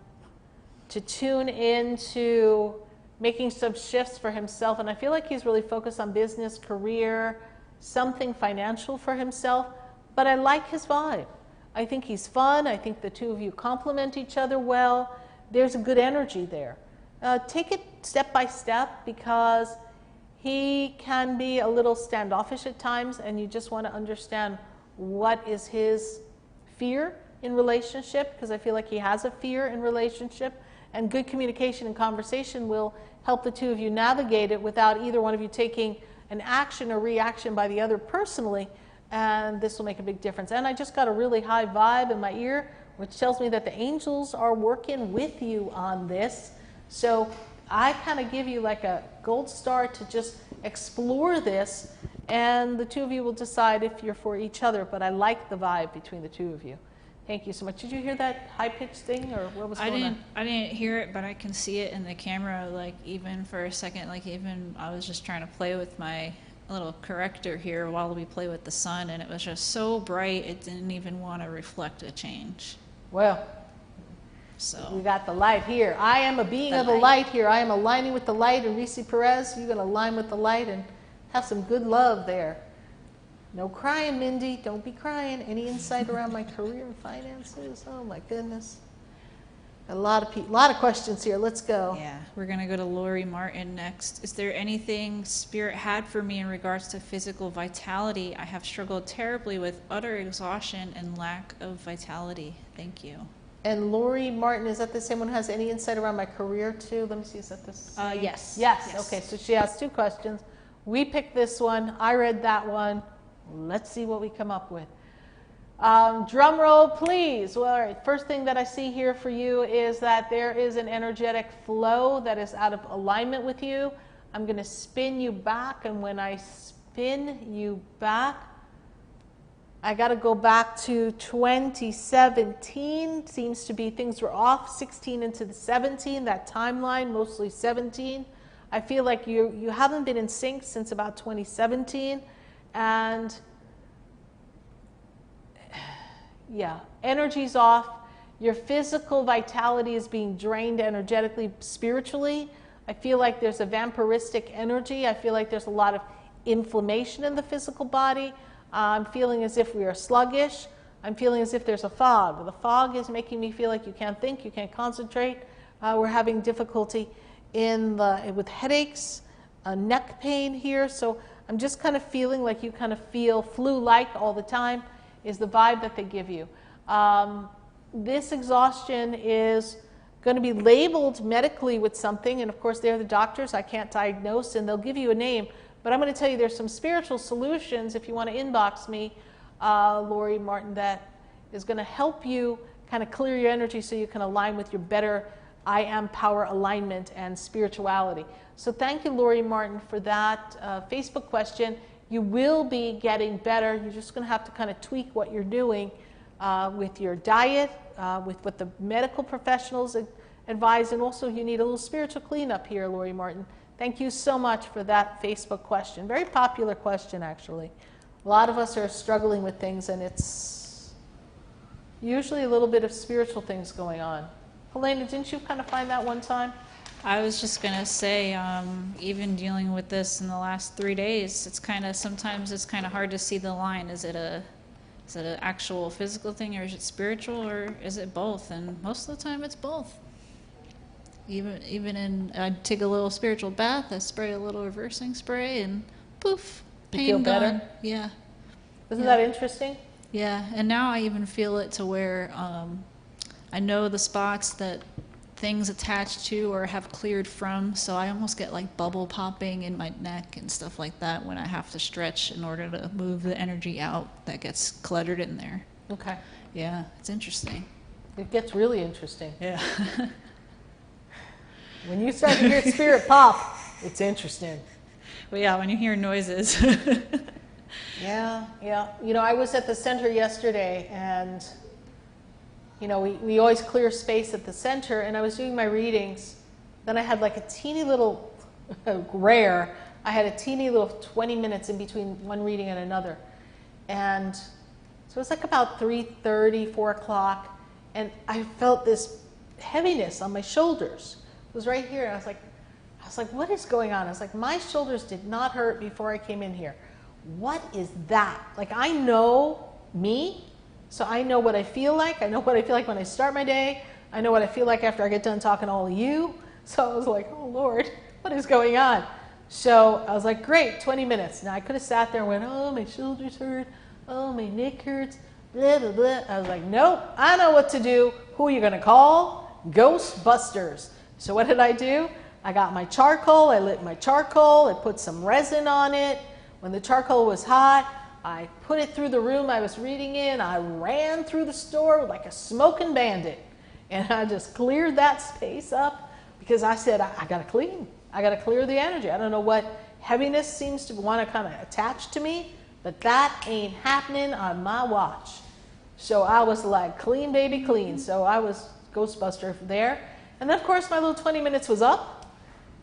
to tune into making some shifts for himself. And I feel like he's really focused on business, career, something financial for himself. But I like his vibe. I think he's fun. I think the two of you complement each other well. There's a good energy there. Take it step by step, because he can be a little standoffish at times, and you just want to understand what is his fear in relationship, because I feel like he has a fear in relationship, and good communication and conversation will help the two of you navigate it without either one of you taking an action or reaction by the other personally. And this will make a big difference. And I just got a really high vibe in my ear, which tells me that the angels are working with you on this. So I kind of give you like a gold star to just explore this, and the two of you will decide if you're for each other. But I like the vibe between the two of you. Thank you so much. Did you hear that high-pitched thing, or what was going on? I didn't hear it, but I can see it in the camera, like even for a second, like even I was just trying to play with my little corrector here while we play with the sun, and it was just so bright it didn't even want to reflect a change. Well, so we got the light here. I am a being of the light here. I am aligning with the light, and Reese Perez, you're going to align with the light and have some good love there. No crying, Mindy. Don't be crying. Any insight around my career and finances? Oh my goodness. A lot of questions here. Let's go. Yeah, we're going to go to Lori Martin next. Is there anything Spirit had for me in regards to physical vitality? I have struggled terribly with utter exhaustion and lack of vitality. Thank you. And Lori Martin, is that the same one who has any insight around my career too? Let me see, is that the same? Yes. Yes. Okay, so she has two questions. We picked this one. I read that one. Let's see what we come up with. Drum roll, please. Well, all right. First thing that I see here for you is that there is an energetic flow that is out of alignment with you. I'm going to spin you back, and when I spin you back, I got to go back to 2017. Seems to be things were off. 16 into the 17, that timeline, mostly 17. I feel like you haven't been in sync since about 2017, and yeah, energy's off. Your physical vitality is being drained energetically, spiritually. I feel like there's a vampiristic energy. I feel like there's a lot of inflammation in the physical body. I'm feeling as if we are sluggish. I'm feeling as if there's a fog. The fog is making me feel like you can't think, you can't concentrate. We're having difficulty with headaches, neck pain here. So I'm just kind of feeling like you kind of feel flu-like all the time is the vibe that they give you. This exhaustion is going to be labeled medically with something, and of course they're the doctors. I can't diagnose, and they'll give you a name. But I'm going to tell you there's some spiritual solutions, if you want to inbox me, Lori Martin, that is going to help you kind of clear your energy so you can align with your better I am power alignment and spirituality. So thank you, Lori Martin, for that Facebook question. You will be getting better. You're just going to have to kind of tweak what you're doing with your diet, with what the medical professionals advise, and also you need a little spiritual cleanup here, Lori Martin. Thank you so much for that Facebook question. Very popular question, actually. A lot of us are struggling with things, and it's usually a little bit of spiritual things going on. Helena, didn't you kind of find that one time? I was just going to say, even dealing with this in the last 3 days, sometimes it's kind of hard to see the line. Is it an actual physical thing, or is it spiritual, or is it both? And most of the time it's both. I take a little spiritual bath, I spray a little reversing spray, and poof, pain you feel better? gone. Yeah. Isn't that interesting? Yeah, and now I even feel it to where I know the spots that things attached to or have cleared from, so I almost get like bubble popping in my neck and stuff like that when I have to stretch in order to move the energy out that gets cluttered in there. Okay. Yeah, it's interesting. It gets really interesting. Yeah. When you start to hear spirit pop, it's interesting. Well, yeah, when you hear noises. Yeah. You know, I was at the center yesterday, and you know, we always clear space at the center, and I was doing my readings. Then I had like a teeny little, rare, I had a teeny little 20 minutes in between one reading and another. And so it was like about 3:30, 4 o'clock, and I felt this heaviness on my shoulders. It was right here, and I was like, what is going on? I was like, my shoulders did not hurt before I came in here. What is that? Like, I know me, so I know what I feel like. I know what I feel like when I start my day. I know what I feel like after I get done talking to all of you. So I was like, oh Lord, what is going on? So I was like, great, 20 minutes. Now I could have sat there and went, oh, my shoulders hurt. Oh, my neck hurts. Blah, blah, blah. I was like, nope, I know what to do. Who are you going to call? Ghostbusters. So what did I do? I got my charcoal. I lit my charcoal. I put some resin on it. When the charcoal was hot, I put it through the room I was reading in. I ran through the store like a smoking bandit. And I just cleared that space up because I said, I got to clean. I got to clear the energy. I don't know what heaviness seems to want to kind of attach to me, but that ain't happening on my watch. So I was like, clean, baby, clean. So I was Ghostbuster there. And then, of course, my little 20 minutes was up.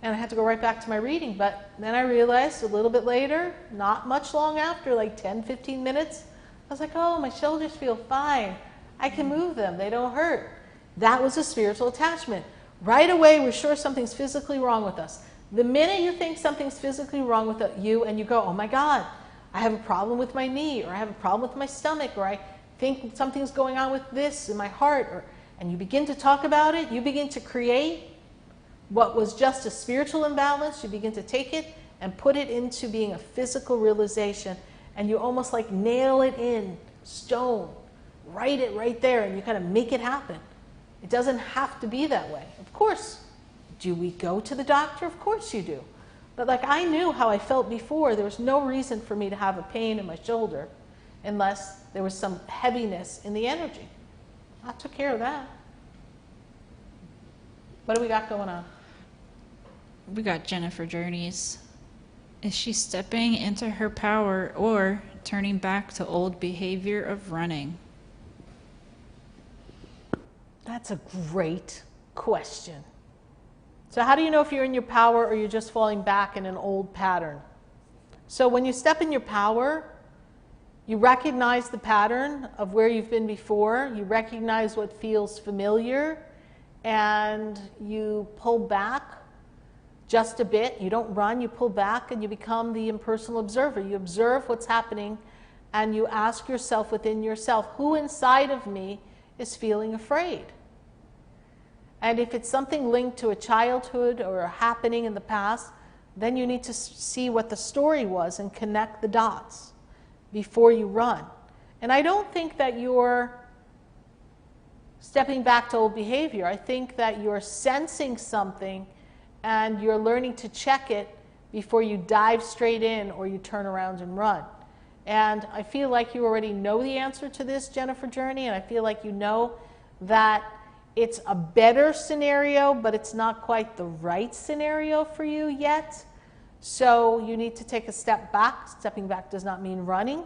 And I had to go right back to my reading. But then I realized a little bit later, not much long after, like 10, 15 minutes, I was like, oh, my shoulders feel fine. I can move them. They don't hurt. That was a spiritual attachment. Right away, we're sure something's physically wrong with us. The minute you think something's physically wrong with you and you go, oh my God, I have a problem with my knee, or I have a problem with my stomach, or I think something's going on with this in my heart, and you begin to talk about it, you begin to create what was just a spiritual imbalance. You begin to take it and put it into being a physical realization, and you almost like nail it in stone, write it right there, and you kind of make it happen. It doesn't have to be that way. Of course, do we go to the doctor? Of course you do. But like, I knew how I felt before. There was no reason for me to have a pain in my shoulder unless there was some heaviness in the energy. I took care of that. What do we got going on? We got Jennifer Journeys. Is she stepping into her power or turning back to old behavior of running? That's a great question. So how do you know if you're in your power or you're just falling back in an old pattern? So when you step in your power, you recognize the pattern of where you've been before. You recognize what feels familiar, and you pull back just a bit. You don't run, you pull back, and you become the impersonal observer. You observe what's happening, and you ask yourself within yourself, who inside of me is feeling afraid? And if it's something linked to a childhood or a happening in the past, then you need to see what the story was and connect the dots before you run. And I don't think that you're stepping back to old behavior. I think that you're sensing something and you're learning to check it before you dive straight in or you turn around and run. And I feel like you already know the answer to this, Jennifer Journey, and I feel like you know that it's a better scenario, but it's not quite the right scenario for you yet. So you need to take a step back. Stepping back does not mean running.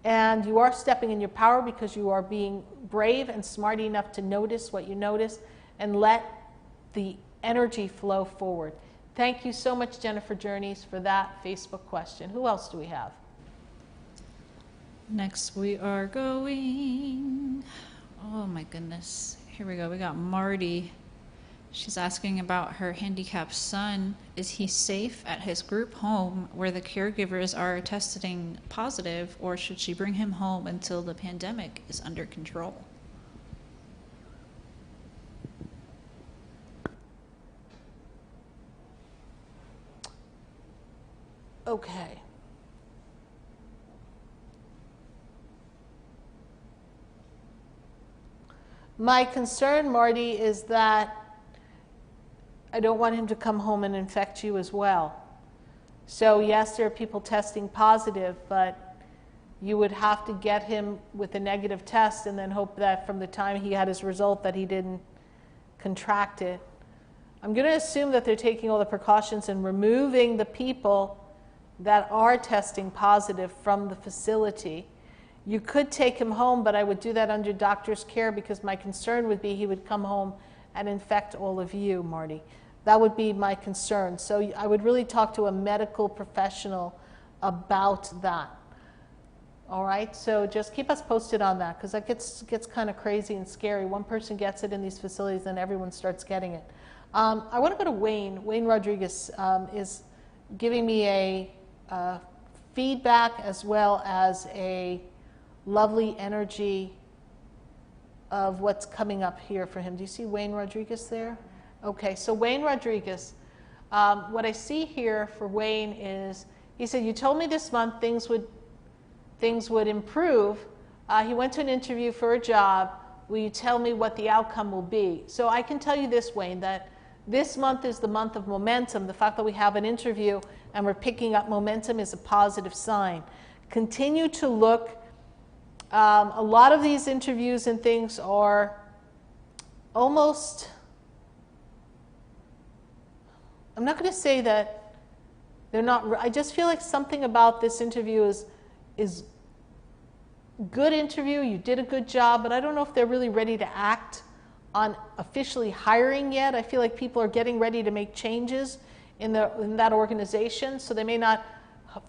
And you are stepping in your power because you are being brave and smart enough to notice what you notice and let the energy flow forward. Thank you so much, Jennifer Journeys, for that Facebook question. Who else do we have? Next we are going, oh my goodness, here we go. We got Marty. She's asking about her handicapped son. Is he safe at his group home where the caregivers are testing positive, or should she bring him home until the pandemic is under control? Okay. My concern, Marty, is that I don't want him to come home and infect you as well. So yes, there are people testing positive, but you would have to get him with a negative test and then hope that from the time he had his result that he didn't contract it. I'm going to assume that they're taking all the precautions and removing the people that are testing positive from the facility. You could take him home, but I would do that under doctor's care because my concern would be he would come home and infect all of you, Marty. That would be my concern. So I would really talk to a medical professional about that. All right, so just keep us posted on that because that gets kind of crazy and scary. One person gets it in these facilities and everyone starts getting it. I want to go to Wayne. Wayne Rodriguez is giving me a feedback as well as a lovely energy of what's coming up here for him. Do you see Wayne Rodriguez there? Okay, so Wayne Rodriguez, what I see here for Wayne is, he said, you told me this month things would improve. He went to an interview for a job. Will you tell me what the outcome will be? So I can tell you this, Wayne, that this month is the month of momentum. The fact that we have an interview and we're picking up momentum is a positive sign. Continue to look. A lot of these interviews and things are almost, I'm not going to say that they're not, I just feel like something about this interview is good interview, you did a good job, but I don't know if they're really ready to act on officially hiring yet. I feel like people are getting ready to make changes in that organization, so they may not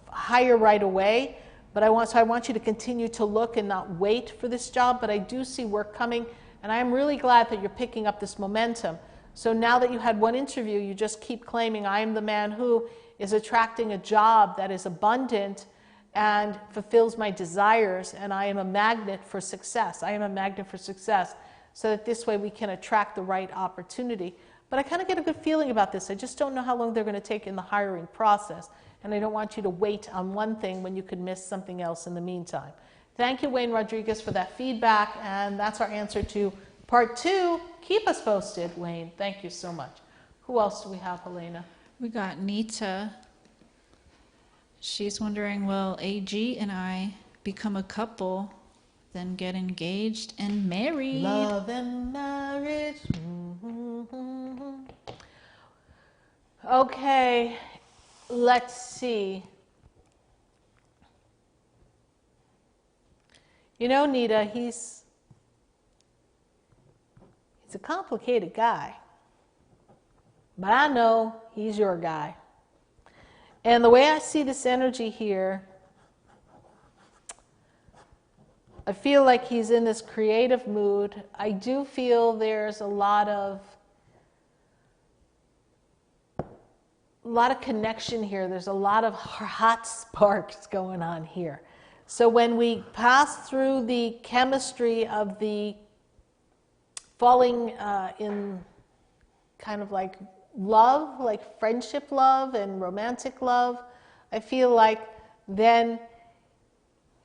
hire right away. But I want you to continue to look and not wait for this job. But I do see work coming, and I'm really glad that you're picking up this momentum. So now that you had one interview, you just keep claiming, I am the man who is attracting a job that is abundant and fulfills my desires, and I am a magnet for success. I am a magnet for success, so that this way we can attract the right opportunity. But I kind of get a good feeling about this. I just don't know how long they're going to take in the hiring process. And I don't want you to wait on one thing when you could miss something else in the meantime. Thank you, Wayne Rodriguez, for that feedback. And that's our answer to part 2. Keep us posted, Wayne. Thank you so much. Who else do we have, Helena? We got Nita. She's wondering, will AG and I become a couple, then get engaged and married? Love and marriage. Okay. Let's see. You know, Nita, he's a complicated guy. But I know he's your guy. And the way I see this energy here, I feel like he's in this creative mood. I do feel there's a lot of connection here. There's a lot of hot sparks going on here. So when we pass through the chemistry of the falling in kind of like love, like friendship love and romantic love, I feel like then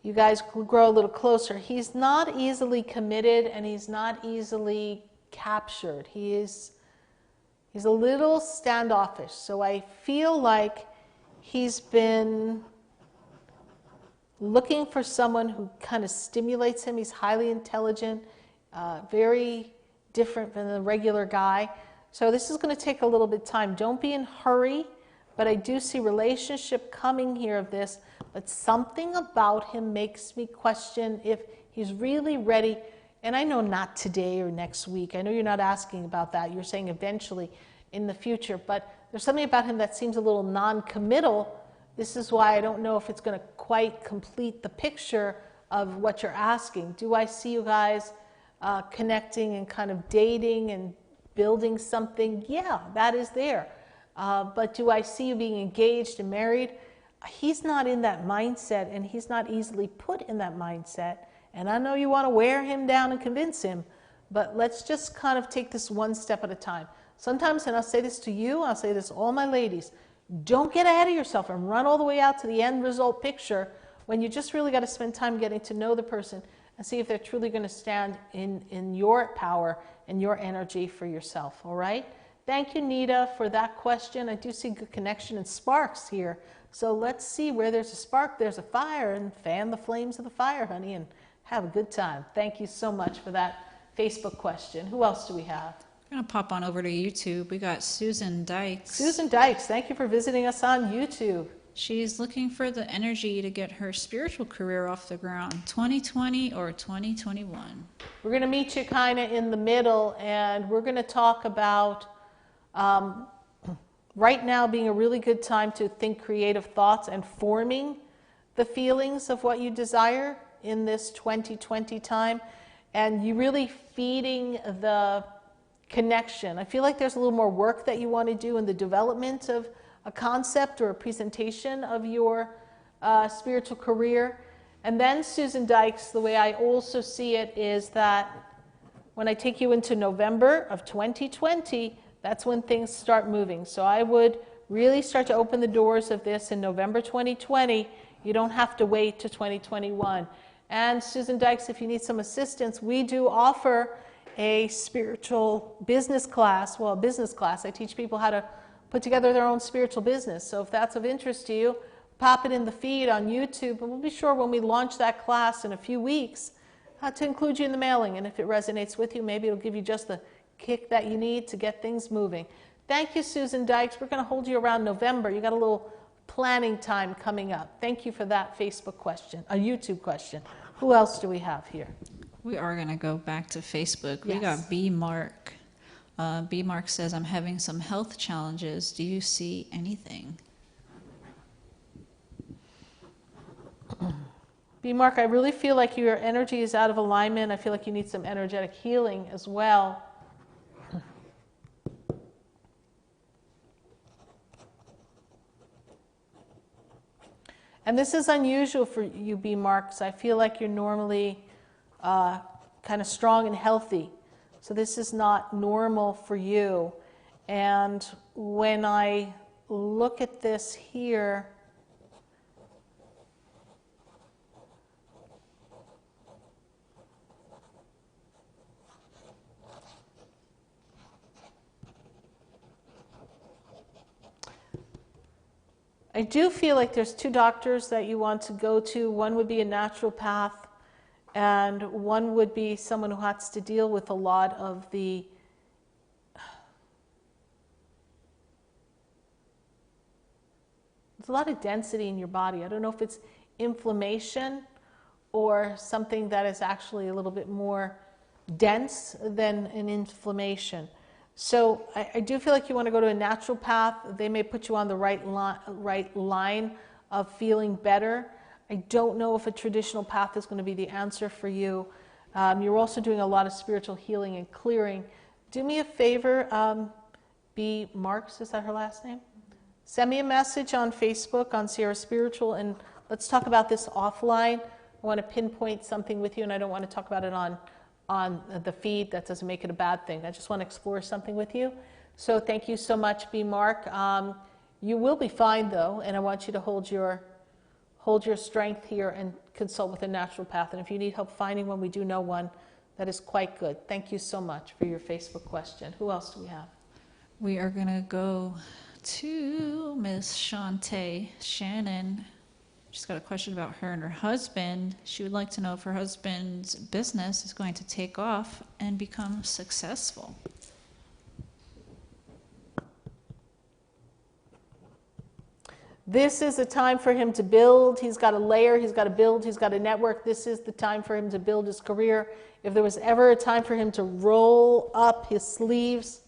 you guys grow a little closer. He's not easily committed and he's not easily captured. He's a little standoffish, so I feel like he's been looking for someone who kind of stimulates him. He's highly intelligent, very different than the regular guy. So this is going to take a little bit of time. Don't be in a hurry, but I do see relationship coming here of this, but something about him makes me question if he's really ready. And I know not today or next week. I know you're not asking about that. You're saying eventually in the future. But there's something about him that seems a little non-committal. This is why I don't know if it's going to quite complete the picture of what you're asking. Do I see you guys connecting and kind of dating and building something? Yeah, that is there. But do I see you being engaged and married? He's not in that mindset, and he's not easily put in that mindset. And I know you want to wear him down and convince him, but let's just kind of take this one step at a time. Sometimes, and I'll say this to you, I'll say this to all my ladies, don't get ahead of yourself and run all the way out to the end result picture when you just really got to spend time getting to know the person and see if they're truly going to stand in your power and your energy for yourself, all right? Thank you, Nita, for that question. I do see good connection and sparks here. So let's see, where there's a spark, there's a fire, and fan the flames of the fire, honey, and have a good time. Thank you so much for that Facebook question. Who else do we have? I'm going to pop on over to YouTube. We got Susan Dykes. Susan Dykes, thank you for visiting us on YouTube. She's looking for the energy to get her spiritual career off the ground, 2020 or 2021. We're going to meet you kind of in the middle, and we're going to talk about right now being a really good time to think creative thoughts and forming the feelings of what you desire in this 2020 time, and you really feeding the connection. I feel like there's a little more work that you want to do in the development of a concept or a presentation of your spiritual career. And then, Susan Dykes, the way I also see it is that when I take you into November of 2020, that's when things start moving. So I would really start to open the doors of this in November 2020. You don't have to wait to 2021. And Susan Dykes, if you need some assistance, we do offer a spiritual business class. Well, a business class. I teach people how to put together their own spiritual business. So if that's of interest to you, pop it in the feed on YouTube, and we'll be sure when we launch that class in a few weeks to include you in the mailing. And if it resonates with you, maybe it'll give you just the kick that you need to get things moving. Thank you, Susan Dykes. We're going to hold you around November. You got a little planning time coming up. Thank you for that Facebook question, a YouTube question. Who else do we have here? We are going to go back to Facebook. Yes. We got B. Mark. B. Mark says, I'm having some health challenges. Do you see anything? B. Mark, I really feel like your energy is out of alignment. I feel like you need some energetic healing as well. And this is unusual for you, B. Mark, because I feel like you're normally kind of strong and healthy. So this is not normal for you. And when I look at this here, I do feel like there's two doctors that you want to go to. One would be a naturopath, and one would be someone who has to deal with a lot of the there's a lot of density in your body. I don't know if it's inflammation or something that is actually a little bit more dense than an inflammation. So I do feel like you want to go to a naturopath. They may put you on the right line of feeling better. I don't know if a traditional path is going to be the answer for you. You're also doing a lot of spiritual healing and clearing. Do me a favor, B. Marks, is that her last name? Send me a message on Facebook on SarahSpiritual, and let's talk about this offline. I want to pinpoint something with you, and I don't want to talk about it on the feed. That doesn't make it a bad thing. I just want to explore something with you. So thank you so much, B. Mark. You will be fine, though, and I want you to hold your strength here and consult with a naturopath. And if you need help finding one, we do know one that is quite good. Thank you so much for your Facebook question. Who else do we have? We are going to go to Miss Shantae Shannon. She's got a question about her and her husband. She would like to know if her husband's business is going to take off and become successful. This is a time for him to build. He's got a layer, he's got to build, he's got a network. This is the time for him to build his career. If there was ever a time for him to roll up his sleeves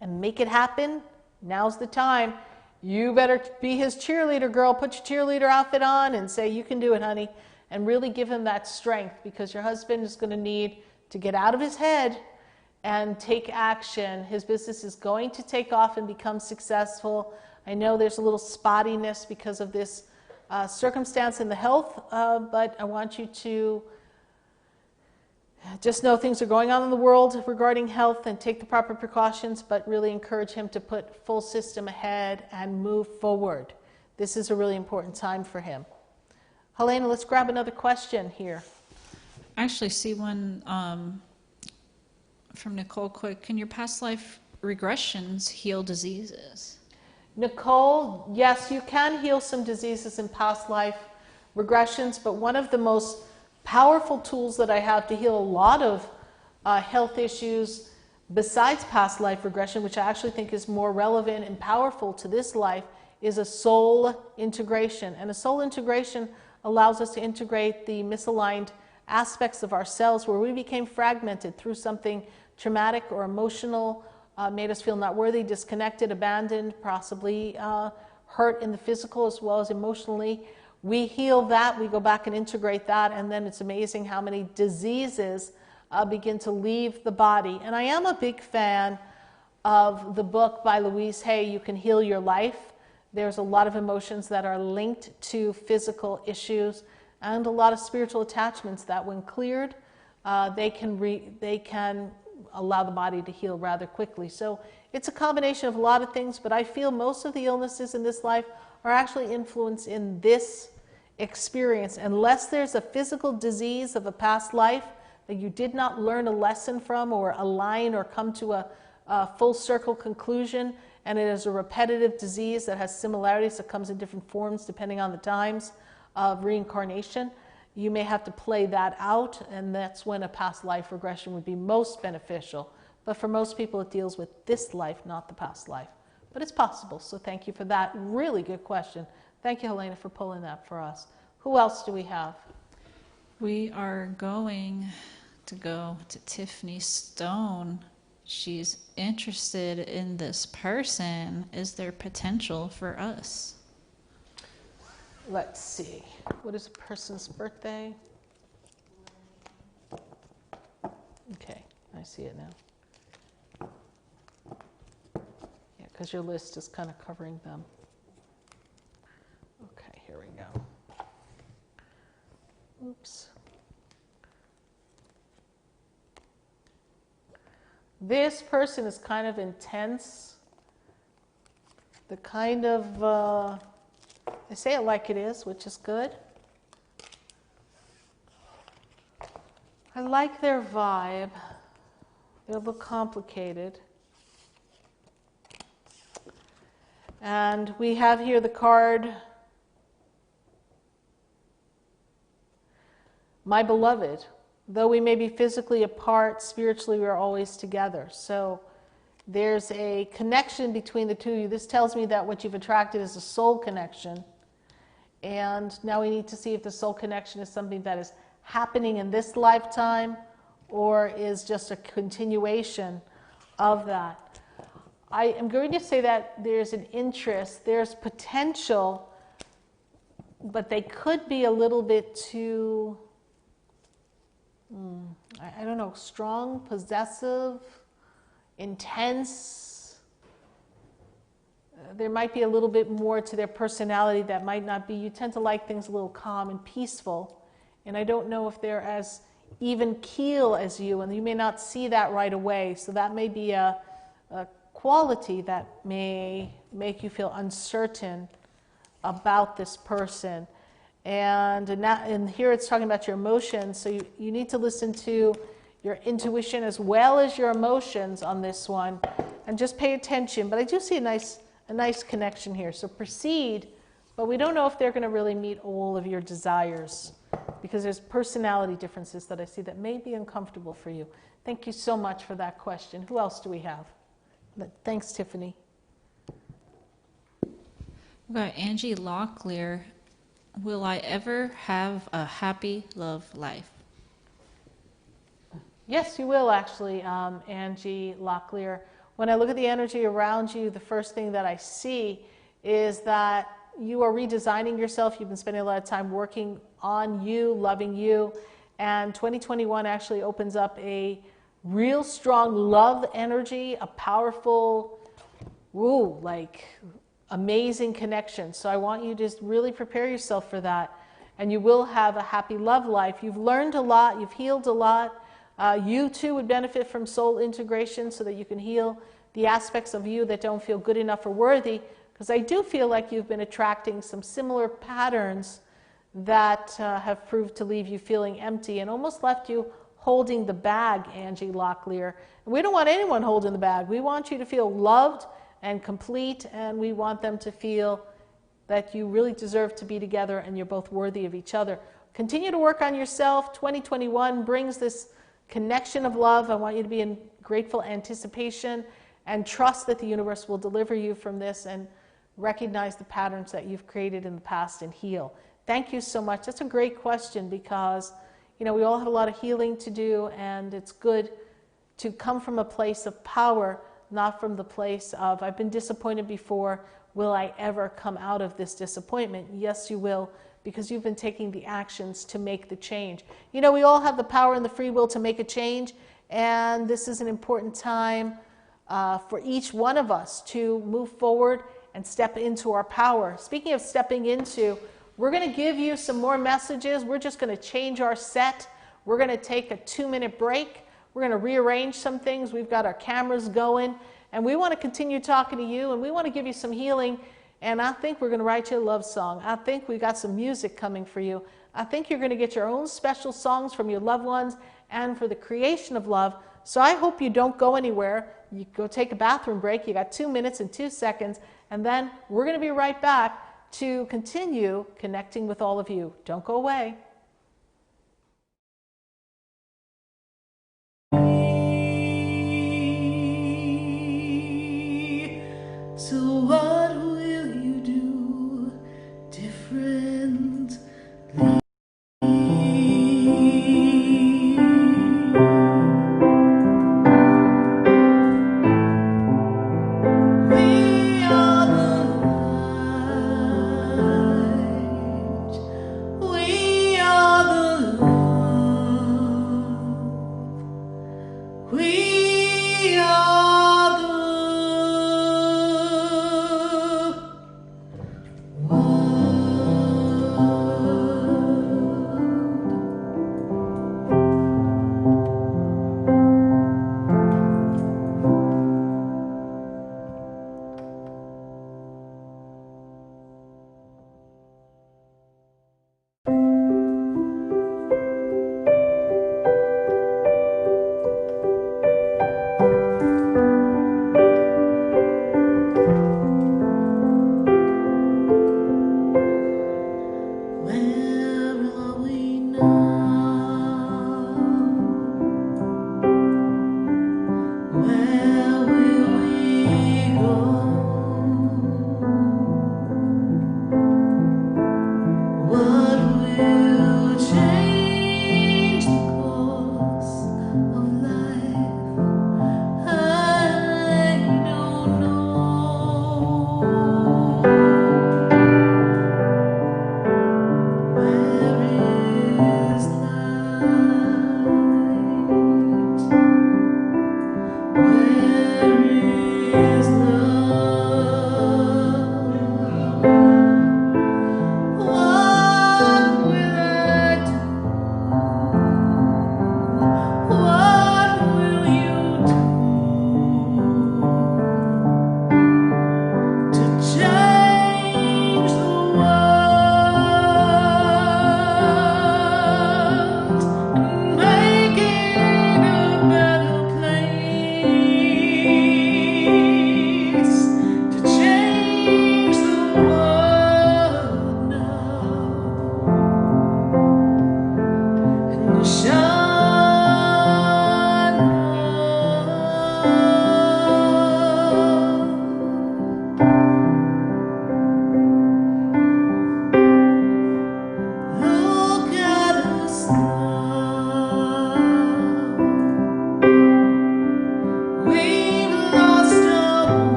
and make it happen, now's the time. You better be his cheerleader, girl. Put your cheerleader outfit on and say, you can do it, honey. And really give him that strength, because your husband is going to need to get out of his head and take action. His business is going to take off and become successful. I know there's a little spottiness because of this circumstance in the health, but I want you to just know things are going on in the world regarding health and take the proper precautions, but really encourage him to put full system ahead and move forward. This is a really important time for him. Helena, let's grab another question here. I actually see one from Nicole Quick. Can your past life regressions heal diseases? Nicole, yes, you can heal some diseases in past life regressions, but one of the most powerful tools that I have to heal a lot of health issues besides past life regression, which I actually think is more relevant and powerful to this life, is a soul integration. And a soul integration allows us to integrate the misaligned aspects of ourselves where we became fragmented through something traumatic or emotional, made us feel not worthy, disconnected, abandoned, possibly hurt in the physical as well as emotionally. We heal that, we go back and integrate that, and then it's amazing how many diseases begin to leave the body. And I am a big fan of the book by Louise Hay, You Can Heal Your Life. There's a lot of emotions that are linked to physical issues and a lot of spiritual attachments that when cleared, they can allow the body to heal rather quickly. So it's a combination of a lot of things, but I feel most of the illnesses in this life are actually influenced in this experience. Unless there's a physical disease of a past life that you did not learn a lesson from or align or come to a full circle conclusion, and it is a repetitive disease that has similarities that comes in different forms depending on the times of reincarnation, you may have to play that out, and that's when a past life regression would be most beneficial. But for most people, it deals with this life, not the past life. But it's possible, so thank you for that. Really good question. Thank you, Helena, for pulling that for us. Who else do we have? We are going to go to Tiffany Stone. She's interested in this person. Is there potential for us? Let's see. What is a person's birthday? Okay, I see it now. Yeah, because your list is kind of covering them. Okay, here we go. Oops. This person is kind of intense. The kind of, I say it like it is, which is good. I like their vibe. They're a little complicated. And we have here the card, My Beloved. Though we may be physically apart, spiritually we are always together. So there's a connection between the two of you. This tells me that what you've attracted is a soul connection. And now we need to see if the soul connection is something that is happening in this lifetime or is just a continuation of that. I am going to say that there's an interest, there's potential, but they could be a little bit too, I don't know, strong, possessive, intense. There might be a little bit more to their personality that might not be. You tend to like things a little calm and peaceful. And I don't know if they're as even keel as you, and you may not see that right away. So that may be a quality that may make you feel uncertain about this person. And here it's talking about your emotions. So you need to listen to your intuition as well as your emotions on this one. And just pay attention. But I do see a nice connection here. So proceed, but we don't know if they're going to really meet all of your desires, because there's personality differences that I see that may be uncomfortable for you. Thank you so much for that question. Who else do we have? Thanks, Tiffany. We've got Angie Locklear. Will I ever have a happy love life? Yes, you will, actually, Angie Locklear. When I look at the energy around you, the first thing that I see is that you are redesigning yourself. You've been spending a lot of time working on you, loving you. And 2021 actually opens up a real strong love energy, a powerful, amazing connection. So I want you to just really prepare yourself for that. And you will have a happy love life. You've learned a lot. You've healed a lot. You too would benefit from soul integration so that you can heal the aspects of you that don't feel good enough or worthy. Because I do feel like you've been attracting some similar patterns that have proved to leave you feeling empty and almost left you holding the bag, Angie Locklear. And we don't want anyone holding the bag. We want you to feel loved and complete, and we want them to feel that you really deserve to be together and you're both worthy of each other. Continue to work on yourself. 2021 brings this connection of love. I want you to be in grateful anticipation and trust that the universe will deliver you from this and recognize the patterns that you've created in the past and heal? Thank you so much. That's a great question because, you know, we all have a lot of healing to do, and it's good to come from a place of power, not from the place of, I've been disappointed before, will I ever come out of this disappointment? Yes, you will, because you've been taking the actions to make the change. You know, we all have the power and the free will to make a change, and this is an important time for each one of us to move forward and step into our power. Speaking of stepping into, we're going to give you some more messages. We're just going to change our set. We're going to take a 2-minute break. We're going to rearrange some things. We've got our cameras going, and we want to continue talking to you, and we want to give you some healing. And I think we're going to write you a love song. I think we got some music coming for you. I think you're going to get your own special songs from your loved ones and for the creation of love. So I hope you don't go anywhere. You go take a bathroom break. You got 2 minutes and 2 seconds, and then we're going to be right back to continue connecting with all of you. Don't go away. So what will you do differently? We are the light. We are the love. We are the What will I do?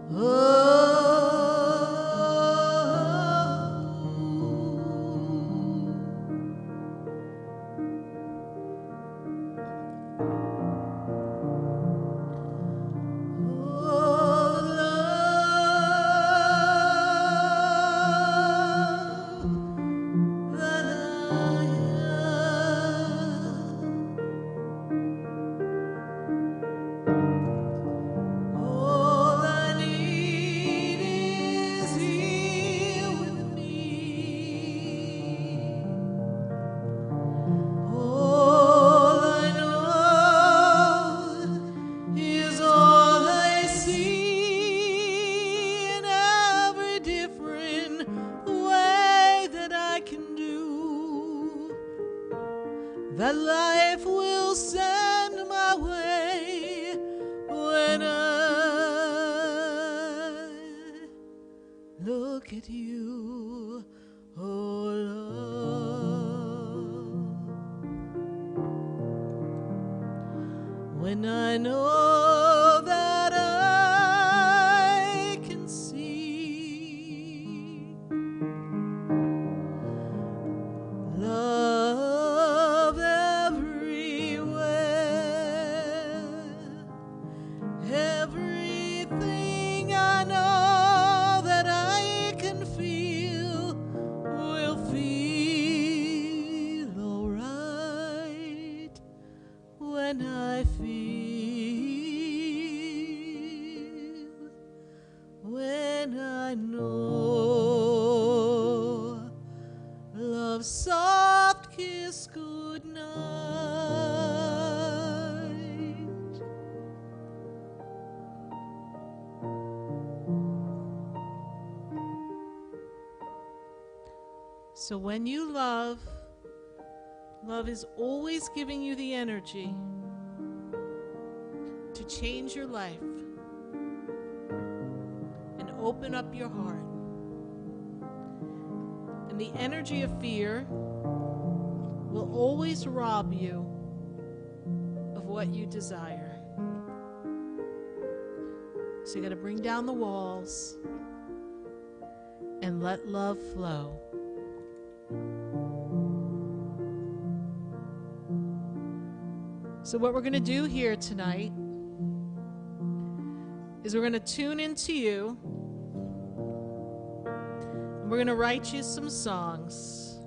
All I need is here with me. All I know is all I see in every different way that I can do, that life will send my way when I look at you, oh love. When I know that I can see love everywhere, everything I know that I can feel will feel alright when I feel, when I know love's soft kiss goodnight. So when you love, love is always giving you the energy to change your life and open up your heart. And the energy of fear will always rob you of what you desire. So you got to bring down the walls and let love flow. So what we're going to do here tonight is we're going to tune into you, and we're going to write you some songs.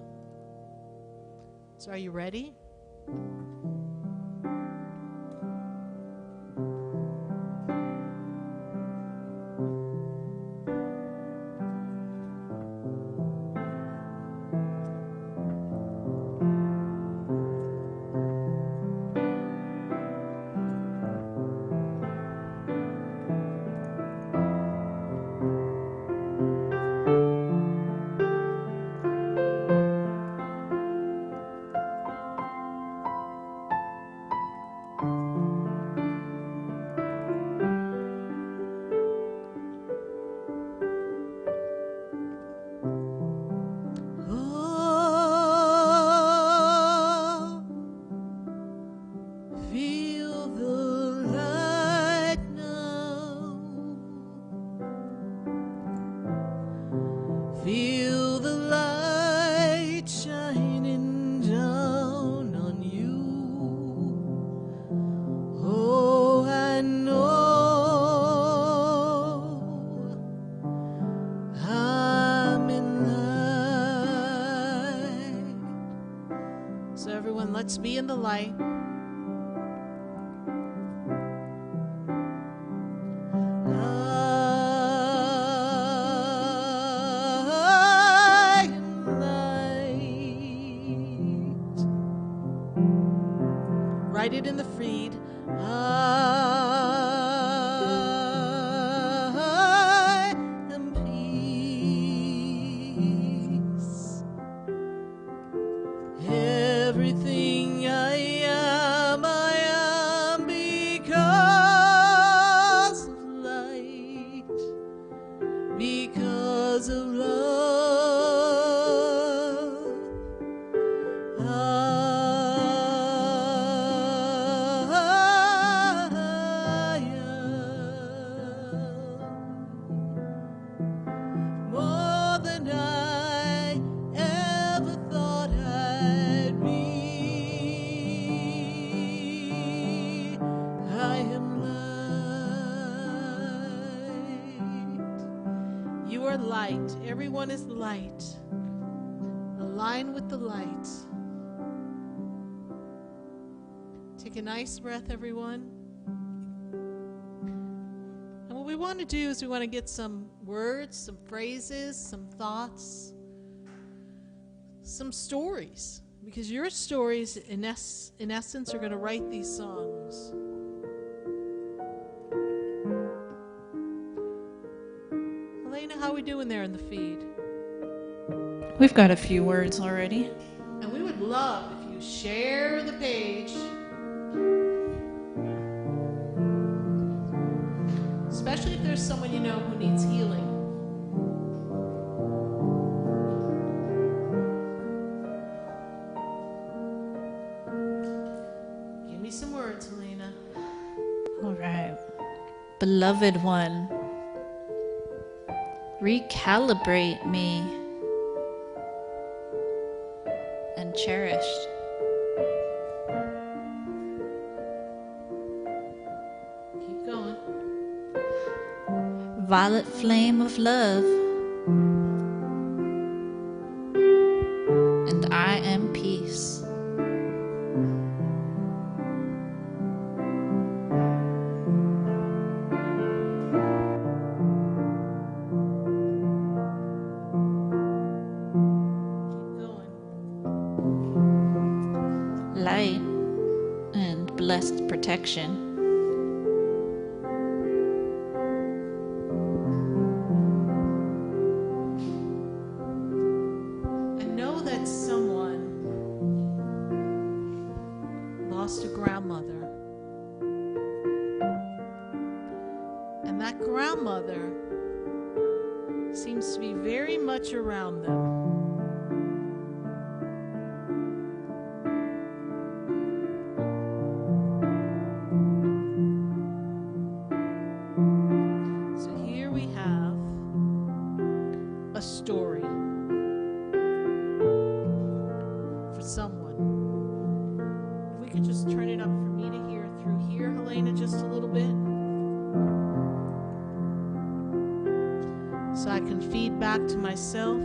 So are you ready? Feel the light now. Feel the light shining down on you. Oh, I know I'm in light. So everyone, let's be in the light. Write it in the freed. I am peace. Everything I am because of light, because of love. I am You are light. Everyone is light. Align with the light. Take a nice breath, everyone. And what we want to do is we want to get some words, some phrases, some thoughts, some stories. Because your stories, in essence, are going to write these songs. Elena, how are we doing there in the feed? We've got a few words already. And we would love if you share the page, especially if there's someone you know who needs healing. Give me some words, Helena. All right. Beloved one, recalibrate me and cherished. Keep going. Violet flame of love, and I am peace. Keep going. Light and blessed protection. I know that someone lost a grandmother. And that grandmother seems to be very much around them. So here we have a story for someone. If we could just turn it up for me to hear through here, Helena, just a little bit. So I can feed back to myself.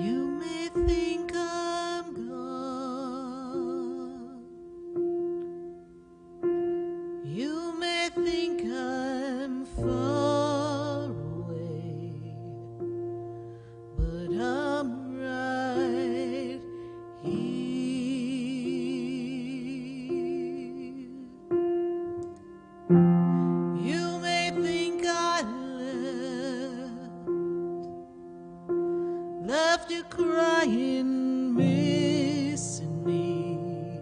You may think I'm gone. You may think I'm far away, but I'm right here. You may think I left you crying, missing me,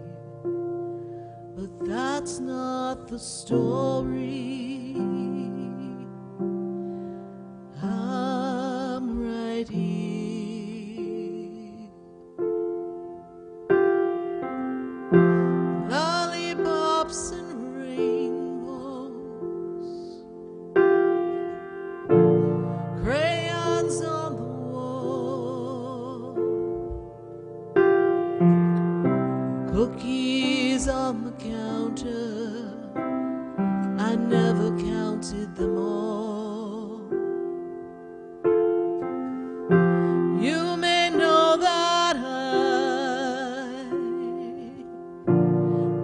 but that's not the story. I'm right here. Lollipops and rainbows, crayons on the wall, cookies on the counter. I never counted them all. You may know that I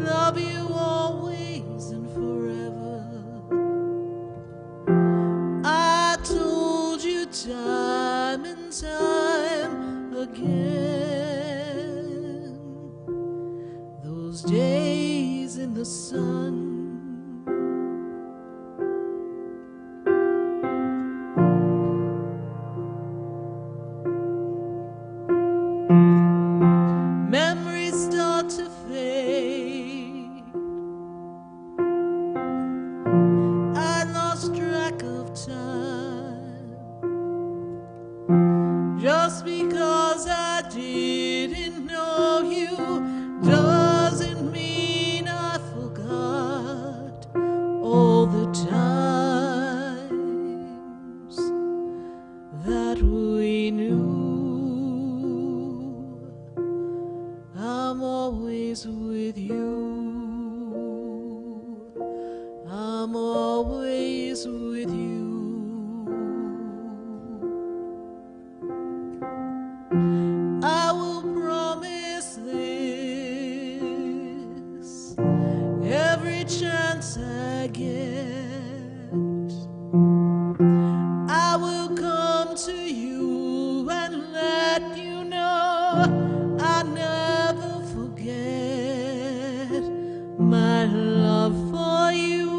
love you always and forever. I told you time and time again, those days in the sun. Memories start to fade. I lost track of time. Just because I didn't know you doesn't mean I forgot. I will come to you and let you know I never forget my love for you.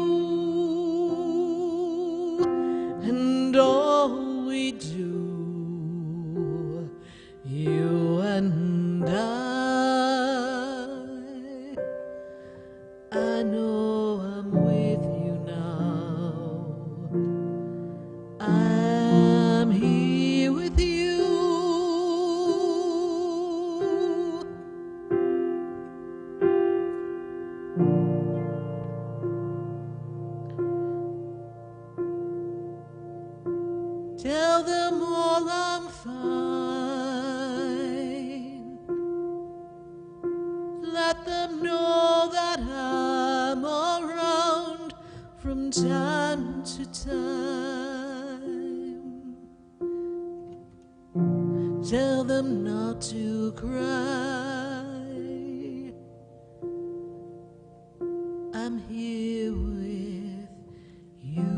And all we do, you and I know I'm with you now. I'm here with you. Tell them all I'm fine. Let them know that I'm around from time to time. Tell them not to cry. I'm here with you.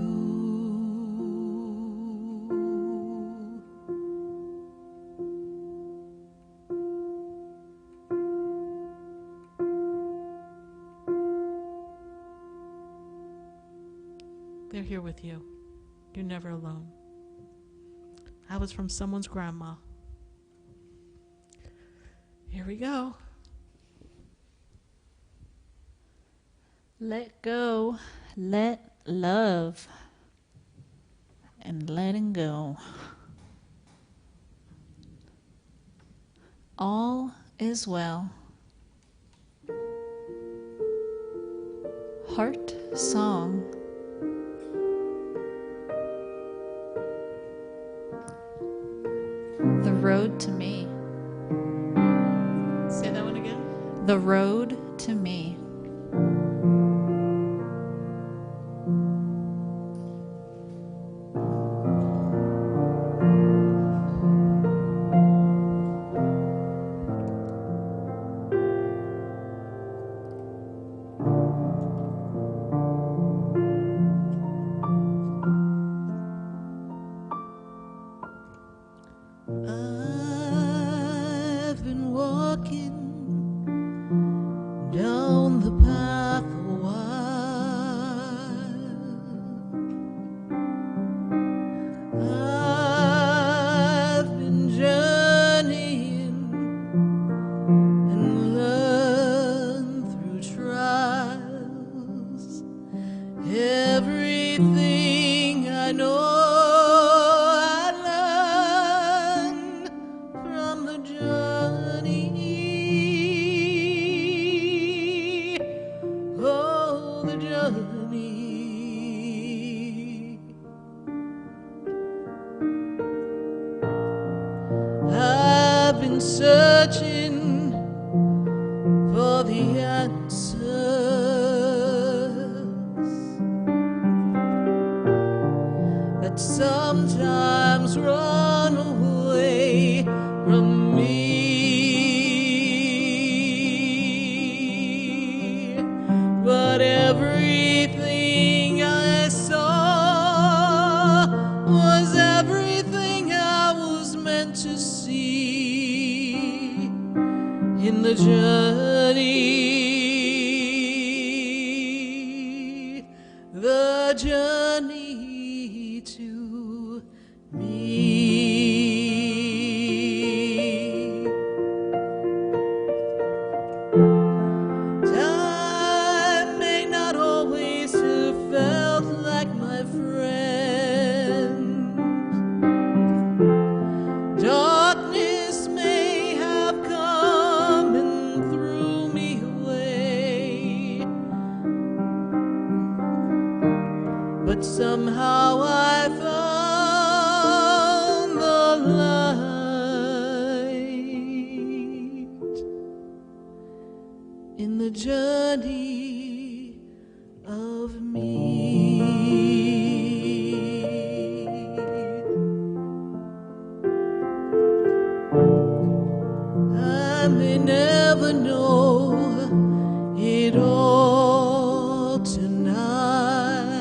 They're here with you. You're never alone. That was from someone's grandma. Here we go. Let go, let love, and letting go. All is well. Heart song. The road to me. Say that one again. The road to me. I've been walking down the path a while. I've been journeying and learned through trials everything I know. I've been searching for the answers that sometimes run away from me. But everything I saw was everything I was meant to see in the journey to me. Time may not always have felt like my friend. Darkness may have come and threw me away, but somehow I found the light in the journey of me. I may never know it all tonight,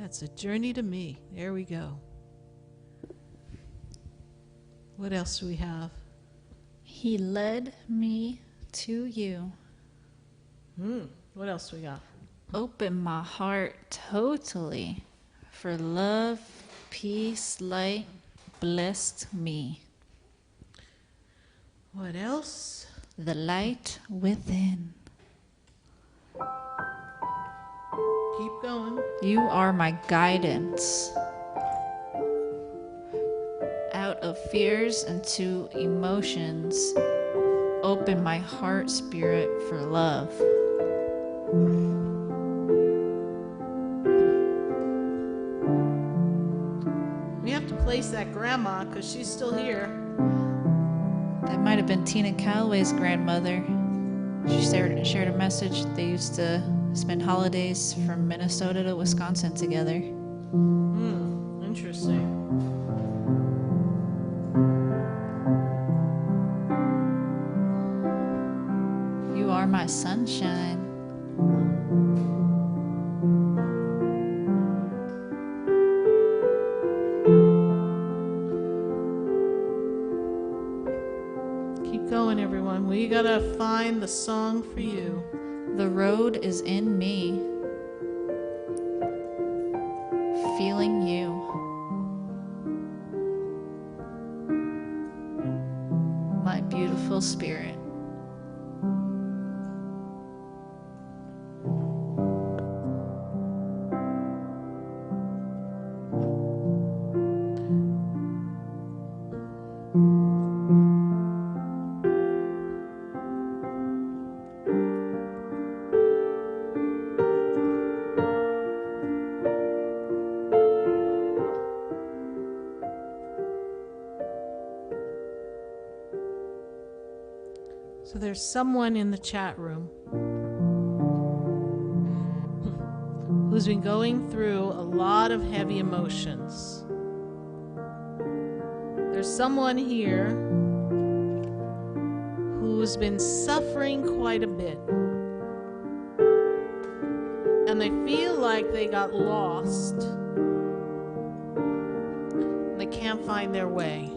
That's a journey to me. There we go. What else do we have? He led me to you. What else do we got? Open my heart totally for love, peace, light, blessed me. What else? The light within. Keep going. You are my guidance. Out of fears into emotions, open my heart spirit for love. We have to place that grandma because she's still here. That might have been Tina Calloway's grandmother. She shared a message. They used to spend holidays from Minnesota to Wisconsin together. Interesting. You are my sunshine. Keep going, everyone. We gotta find the song for you. The road is in me. Feeling you. My beautiful spirit. So there's someone in the chat room who's been going through a lot of heavy emotions. There's someone here who's been suffering quite a bit. And they feel like they got lost. They can't find their way.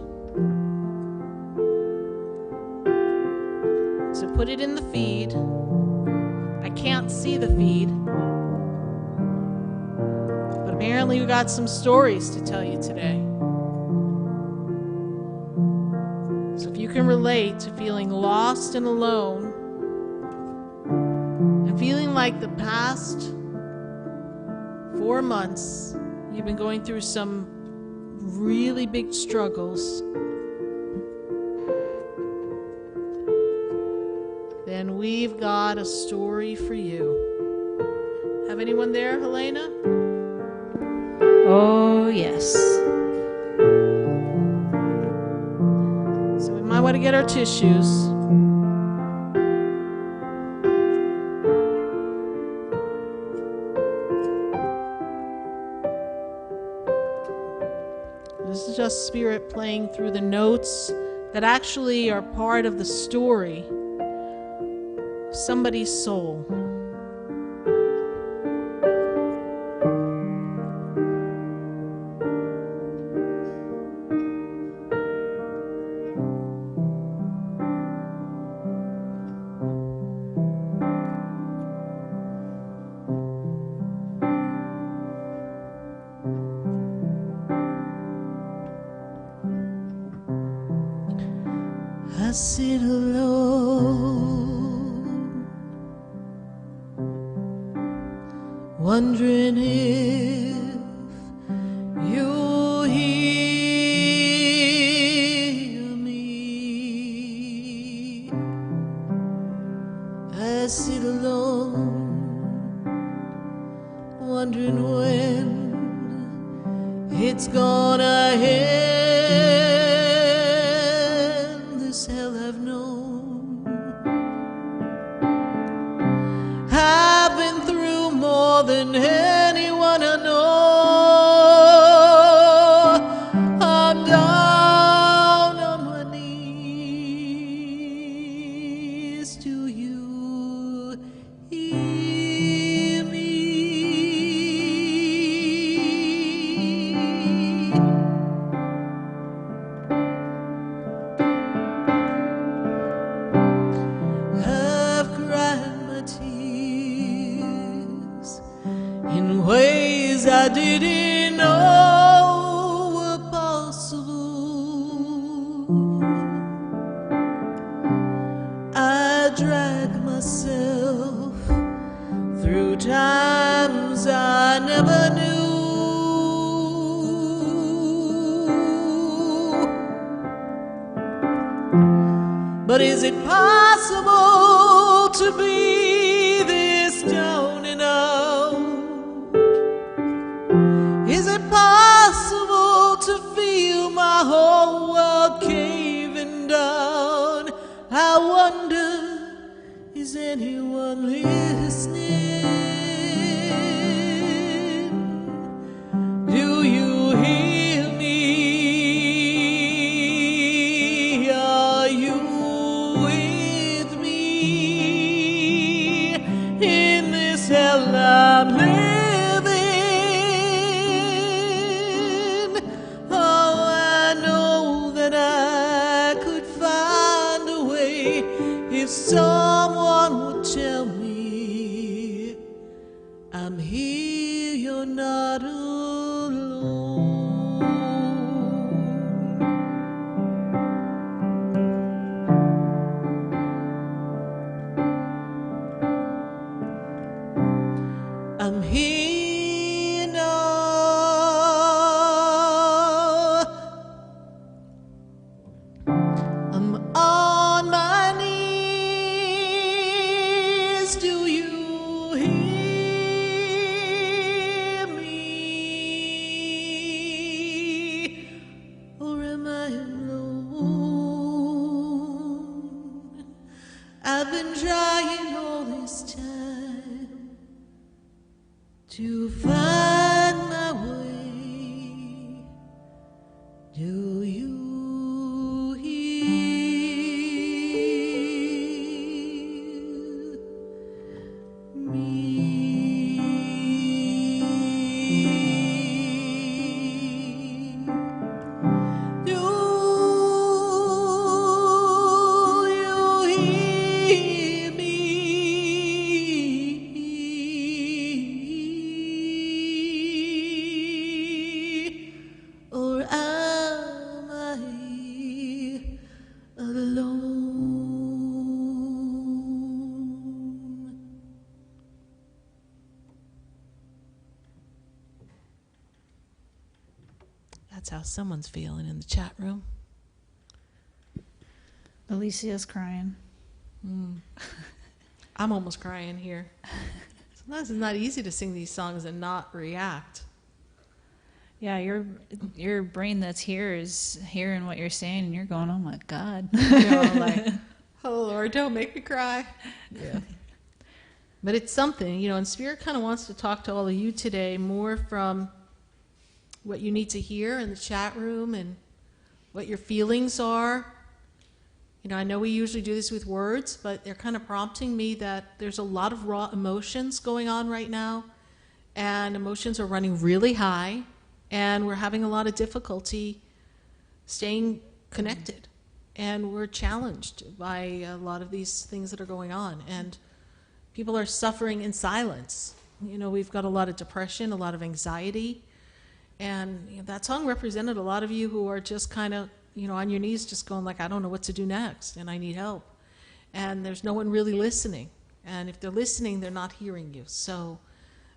So put it in the feed. I can't see the feed. But apparently we got some stories to tell you today. So if you can relate to feeling lost and alone, and feeling like the past 4 months you've been going through some really big struggles, then we've got a story for you. Have anyone there, Helena? Oh, yes. So we might want to get our tissues. This is just Spirit playing through the notes that actually are part of the story. Somebody's soul. I sit alone, wondering if you hear me. I sit alone, wondering when it's gonna end. This hell I've known. I've been through more than anyone I know. I'm down on my knees. Do you hear me? in ways I didn't know were possible. I drag myself through times I never knew. But is it possible to be this down and out? Is it possible to feel my whole world caving down? I wonder, is anyone listening? Do you hear me? Are you with me in this hell I'm living? Oh, I know that I could find a way if someone would tell me I'm here, you're not alone. I'm here now. I'm on my knees. Do you hear me? Or am I alone? I've been trying all this time to find my way. Do you hear me? Do you hear me? Or am I alone? That's how someone's feeling in the chat room. Alicia's crying. I'm almost crying here. Sometimes it's not easy to sing these songs and not react. Yeah, your brain that's here is hearing what you're saying, and you're going, "Oh my God!" You know, like, oh Lord, don't make me cry. Yeah. But it's something, you know, and Spirit kind of wants to talk to all of you today more from what you need to hear in the chat room and what your feelings are. You know, I know we usually do this with words, but they're kind of prompting me that there's a lot of raw emotions going on right now, and emotions are running really high, and we're having a lot of difficulty staying connected, and we're challenged by a lot of these things that are going on, and people are suffering in silence. You know, we've got a lot of depression, a lot of anxiety, and you know, that song represented a lot of you who are just kind of, you know, on your knees just going like, I don't know what to do next, and I need help. And there's no one really listening. And if they're listening, they're not hearing you. So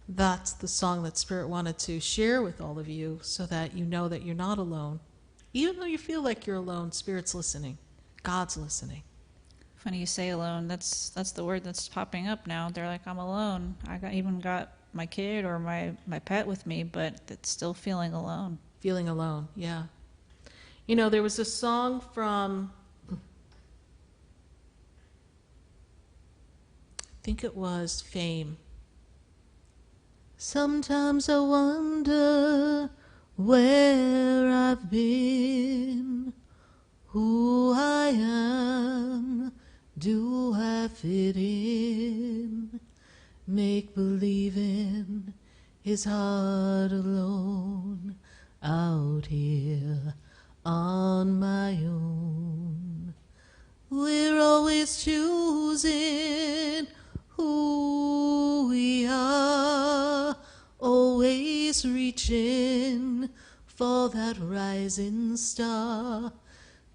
that's the song that Spirit wanted to share with all of you so that you know that you're not alone. Even though you feel like you're alone, Spirit's listening. God's listening. Funny you say alone. That's the word that's popping up now. They're like, I'm alone. Even got my kid or my pet with me, but it's still feeling alone. Feeling alone, yeah. You know, there was a song from, I think it was Fame. Sometimes I wonder where I've been, who I am, do I fit in? Make believing is hard alone out here on my own. We're always choosing who we are, always reaching for that rising star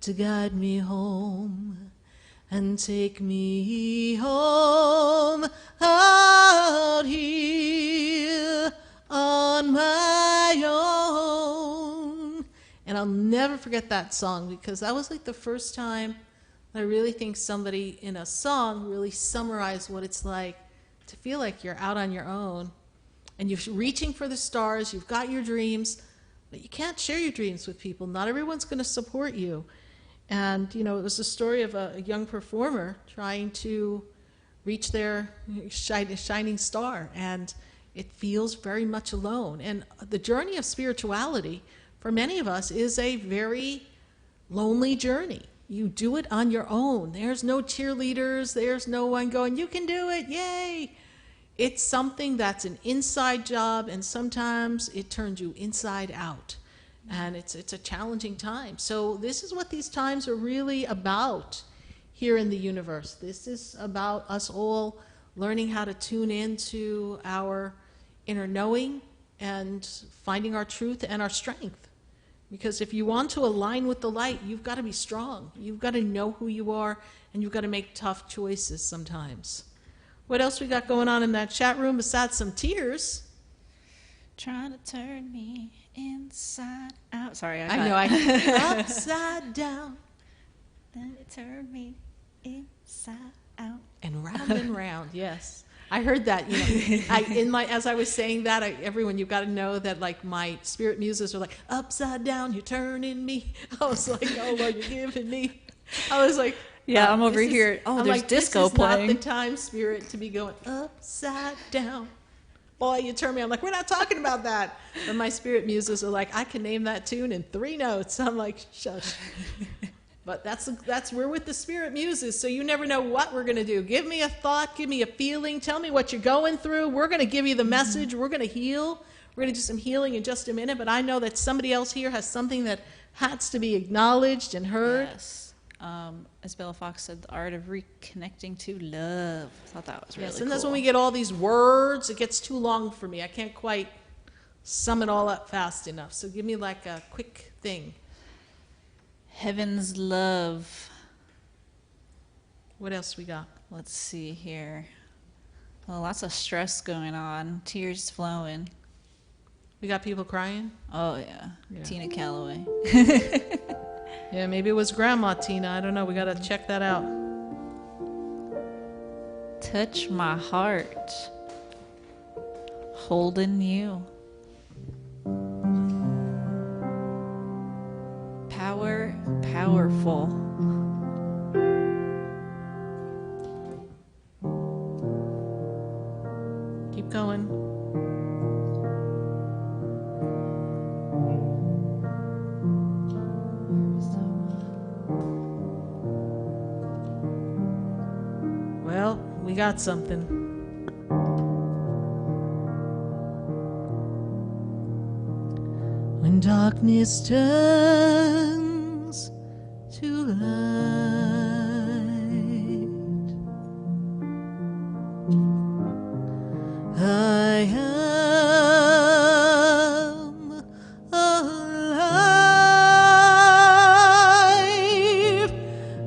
to guide me home and take me home out here on my own. And I'll never forget that song, because that was like the first time I really think somebody in a song really summarized what it's like to feel like you're out on your own and you're reaching for the stars, you've got your dreams, but you can't share your dreams with people. Not everyone's going to support you. And, you know, it was a story of a young performer trying to reach their shining star, and it feels very much alone. And the journey of spirituality, for many of us, is a very lonely journey. You do it on your own. There's no cheerleaders. There's no one going, you can do it, yay. It's something that's an inside job, and sometimes it turns you inside out. And it's a challenging time. So this is what these times are really about here in the universe. This is about us all learning how to tune into our inner knowing and finding our truth and our strength. Because if you want to align with the light, you've got to be strong. You've got to know who you are, and you've got to make tough choices sometimes. What else we got going on in that chat room besides some tears? Trying to turn me inside out. Sorry, I know. Upside down. Then it turned me inside out. And round, yes. I heard that, you know, as I was saying that, everyone, you've got to know that, like, my spirit muses are like, upside down, you're turning me. I was like, oh, Lord, you're giving me. I was like, yeah, I'm over here. Oh, I'm there's like, disco this is playing. not the time, spirit, to be going upside down. Boy, you turn me. I'm like, we're not talking about that. But my spirit muses are like, I can name that tune in 3 notes. I'm like, shush. But that's we're with the spirit muses, so you never know what we're going to do. Give me a thought, give me a feeling, tell me what you're going through. We're going to give you the message. We're going to heal. We're going to do some healing in just a minute, but I know that somebody else here has something that has to be acknowledged and heard. Yes. As Bella Fox said, the art of reconnecting to love. I thought that was really cool. And that's when we get all these words. It gets too long for me. I can't quite sum it all up fast enough. So give me like a quick thing. Heaven's love. What else we got? Let's see here. Well, lots of stress going on. Tears flowing. We got people crying? Oh, yeah. Tina Calloway. Yeah, maybe it was Grandma Tina. I don't know. We got to check that out. Touch my heart. Holding you. Powerful. Keep going. Well, we got something. When darkness turns to light, I am alive,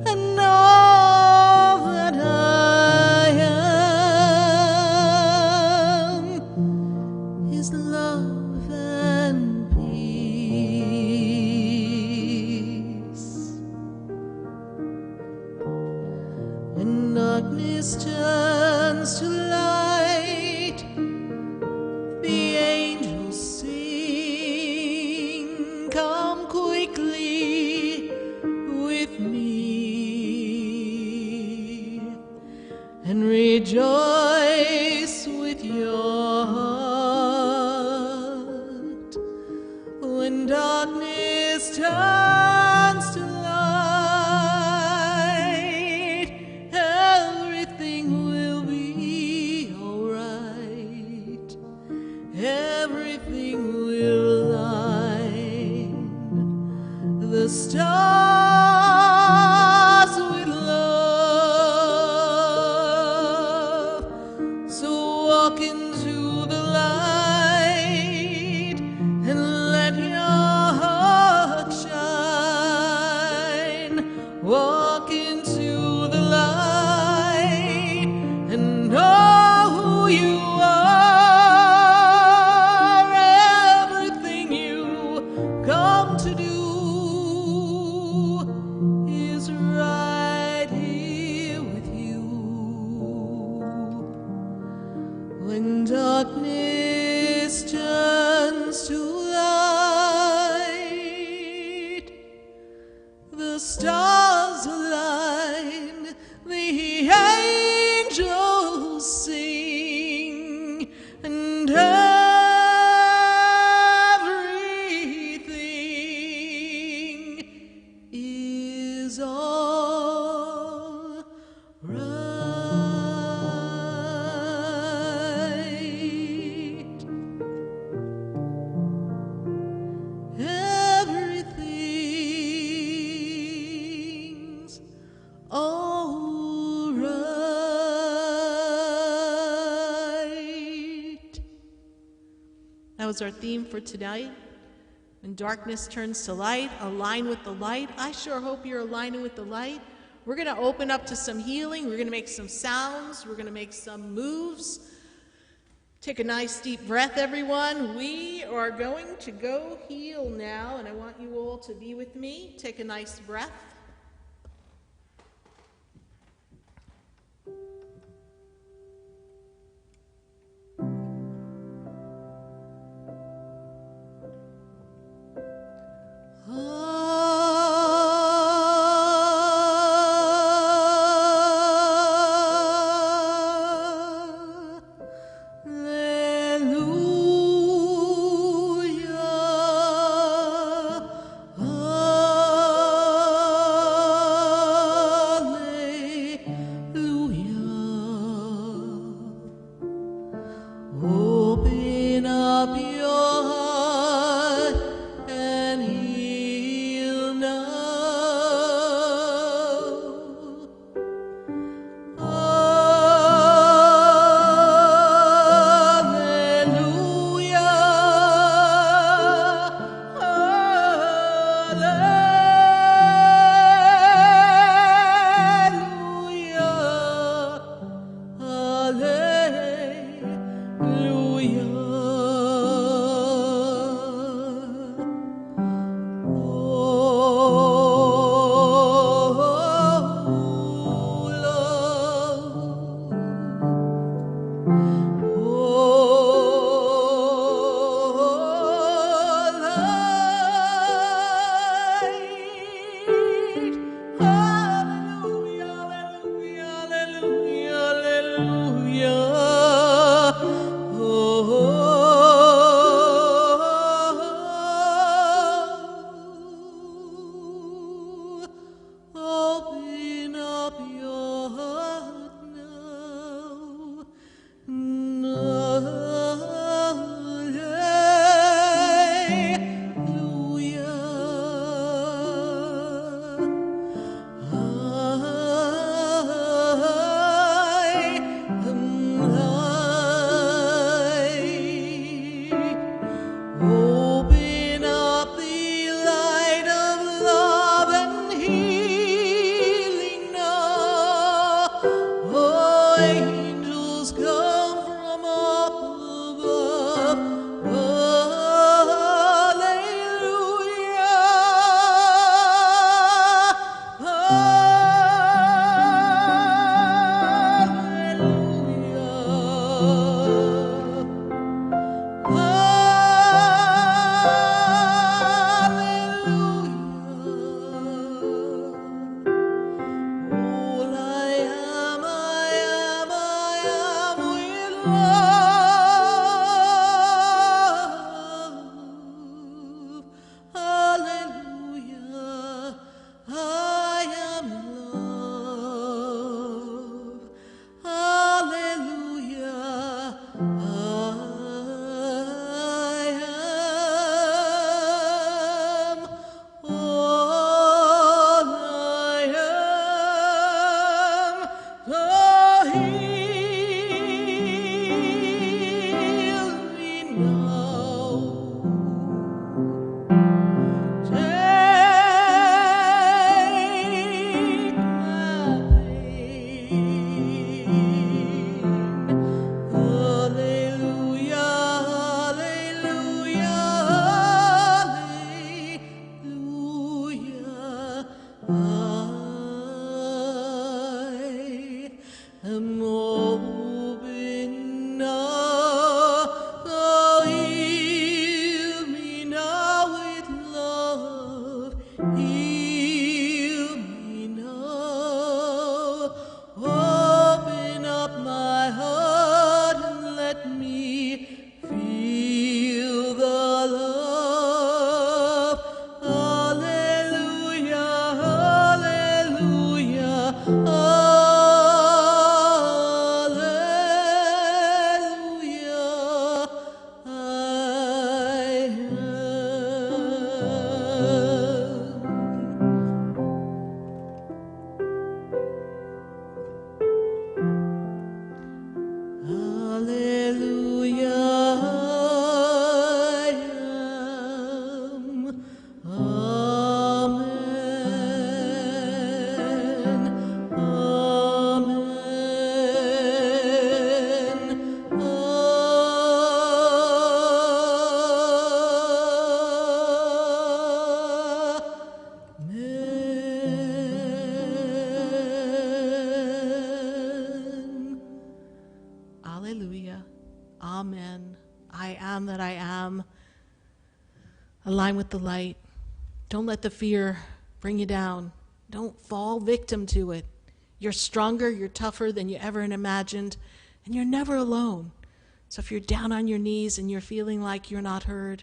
and all that I am is love and peace. When darkness turns to light, the angels sing, come quickly with me and rejoice with your heart. When darkness turns to light, everything will be alright. Everything will align. The stars with love. So walk into the light. That was our theme for tonight. When darkness turns to light, align with the light. I sure hope you're aligning with the light. We're going to open up to some healing. We're going to make some sounds. We're going to make some moves. Take a nice deep breath, everyone. We are going to go heal now, and I want you all to be with me. Take a nice breath. Open up your heart and heal now. Hallelujah. I am. Align with the light. Don't let the fear bring you down. Don't fall victim to it. You're stronger, you're tougher than you ever imagined, and you're never alone. So if you're down on your knees and you're feeling like you're not heard,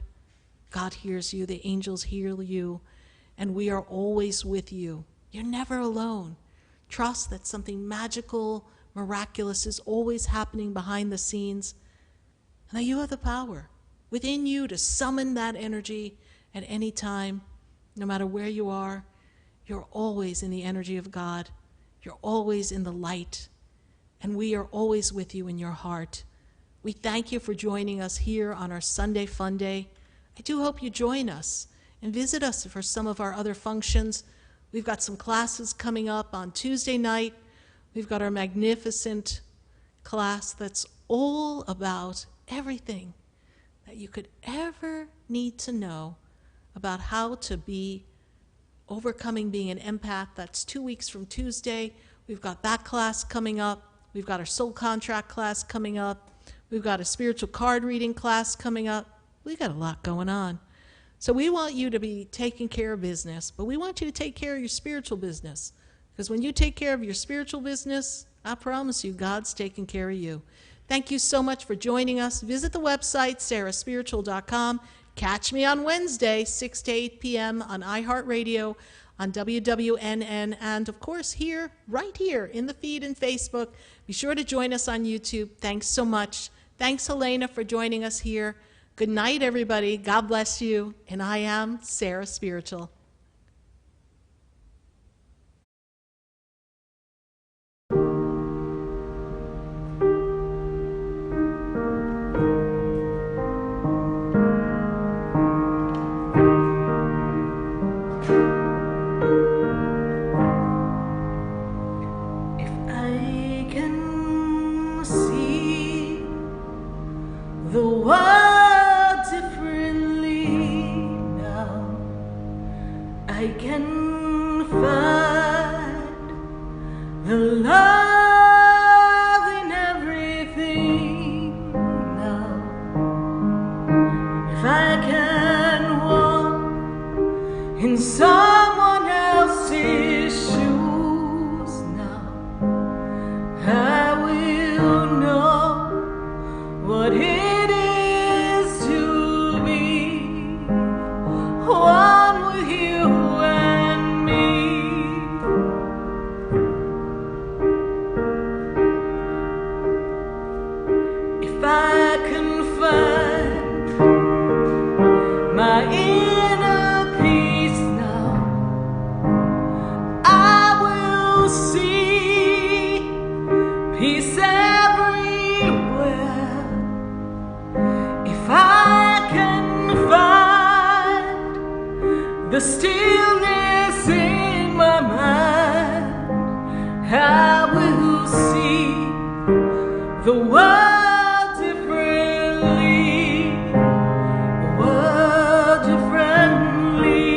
God hears you, the angels hear you, and we are always with you. You're never alone. Trust that something magical, miraculous is always happening behind the scenes, and that you have the power within you to summon that energy at any time, no matter where you are. You're always in the energy of God. You're always in the light, and we are always with you in your heart. We thank you for joining us here on our Sunday Funday. I do hope you join us and visit us for some of our other functions. We've got some classes coming up on Tuesday night. We've got our magnificent class that's all about everything that you could ever need to know about how to be overcoming being an empath. That's 2 weeks from Tuesday. We've got that class coming up. We've got our soul contract class coming up. We've got a spiritual card reading class coming up. We got a lot going on. So we want you to be taking care of business, but we want you to take care of your spiritual business. Because when you take care of your spiritual business, I promise you, God's taking care of you. Thank you so much for joining us. Visit the website, SarahSpiritual.com. Catch me on Wednesday, 6 to 8 p.m. on iHeartRadio, on WWNN, and of course here, right here in the feed and Facebook. Be sure to join us on YouTube. Thanks so much. Thanks, Helena, for joining us here. Good night, everybody. God bless you. And I am Sarah Spiritual. The world differently now. I can find the love in everything now. If I can walk in someone else's shoes now, I will know what it is to be one with you and me. If I can find my inner peace now, I will see peace everywhere. If I can find the stillness in my mind, I will see the world differently, the world differently.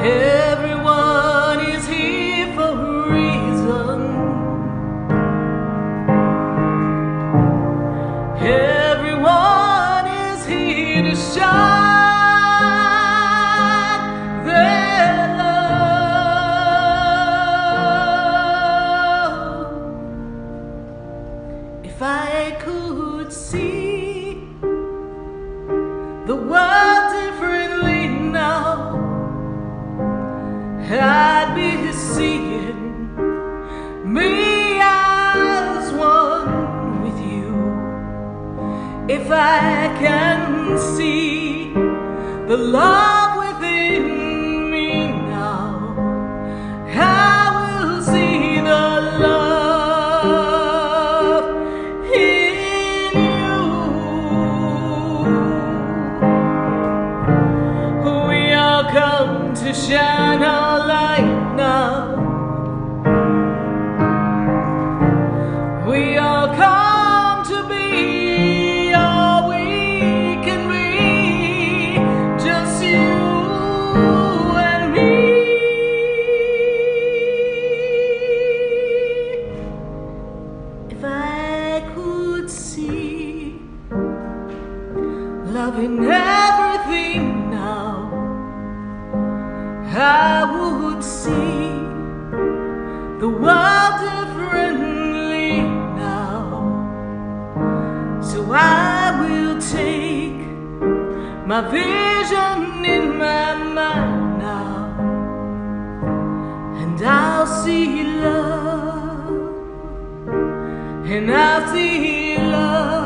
Everyone is here for a reason. Everyone is here to shine their love. If I could see the world differently now, I'd be seeing me as one with you. If I can see the love within me now, I will see the love in you. We all come to shine our light now. We all come to be all we can be, just you. loving everything now, I would see the world differently now. So I will take my vision in my mind now, and I'll see love, and I'll see love.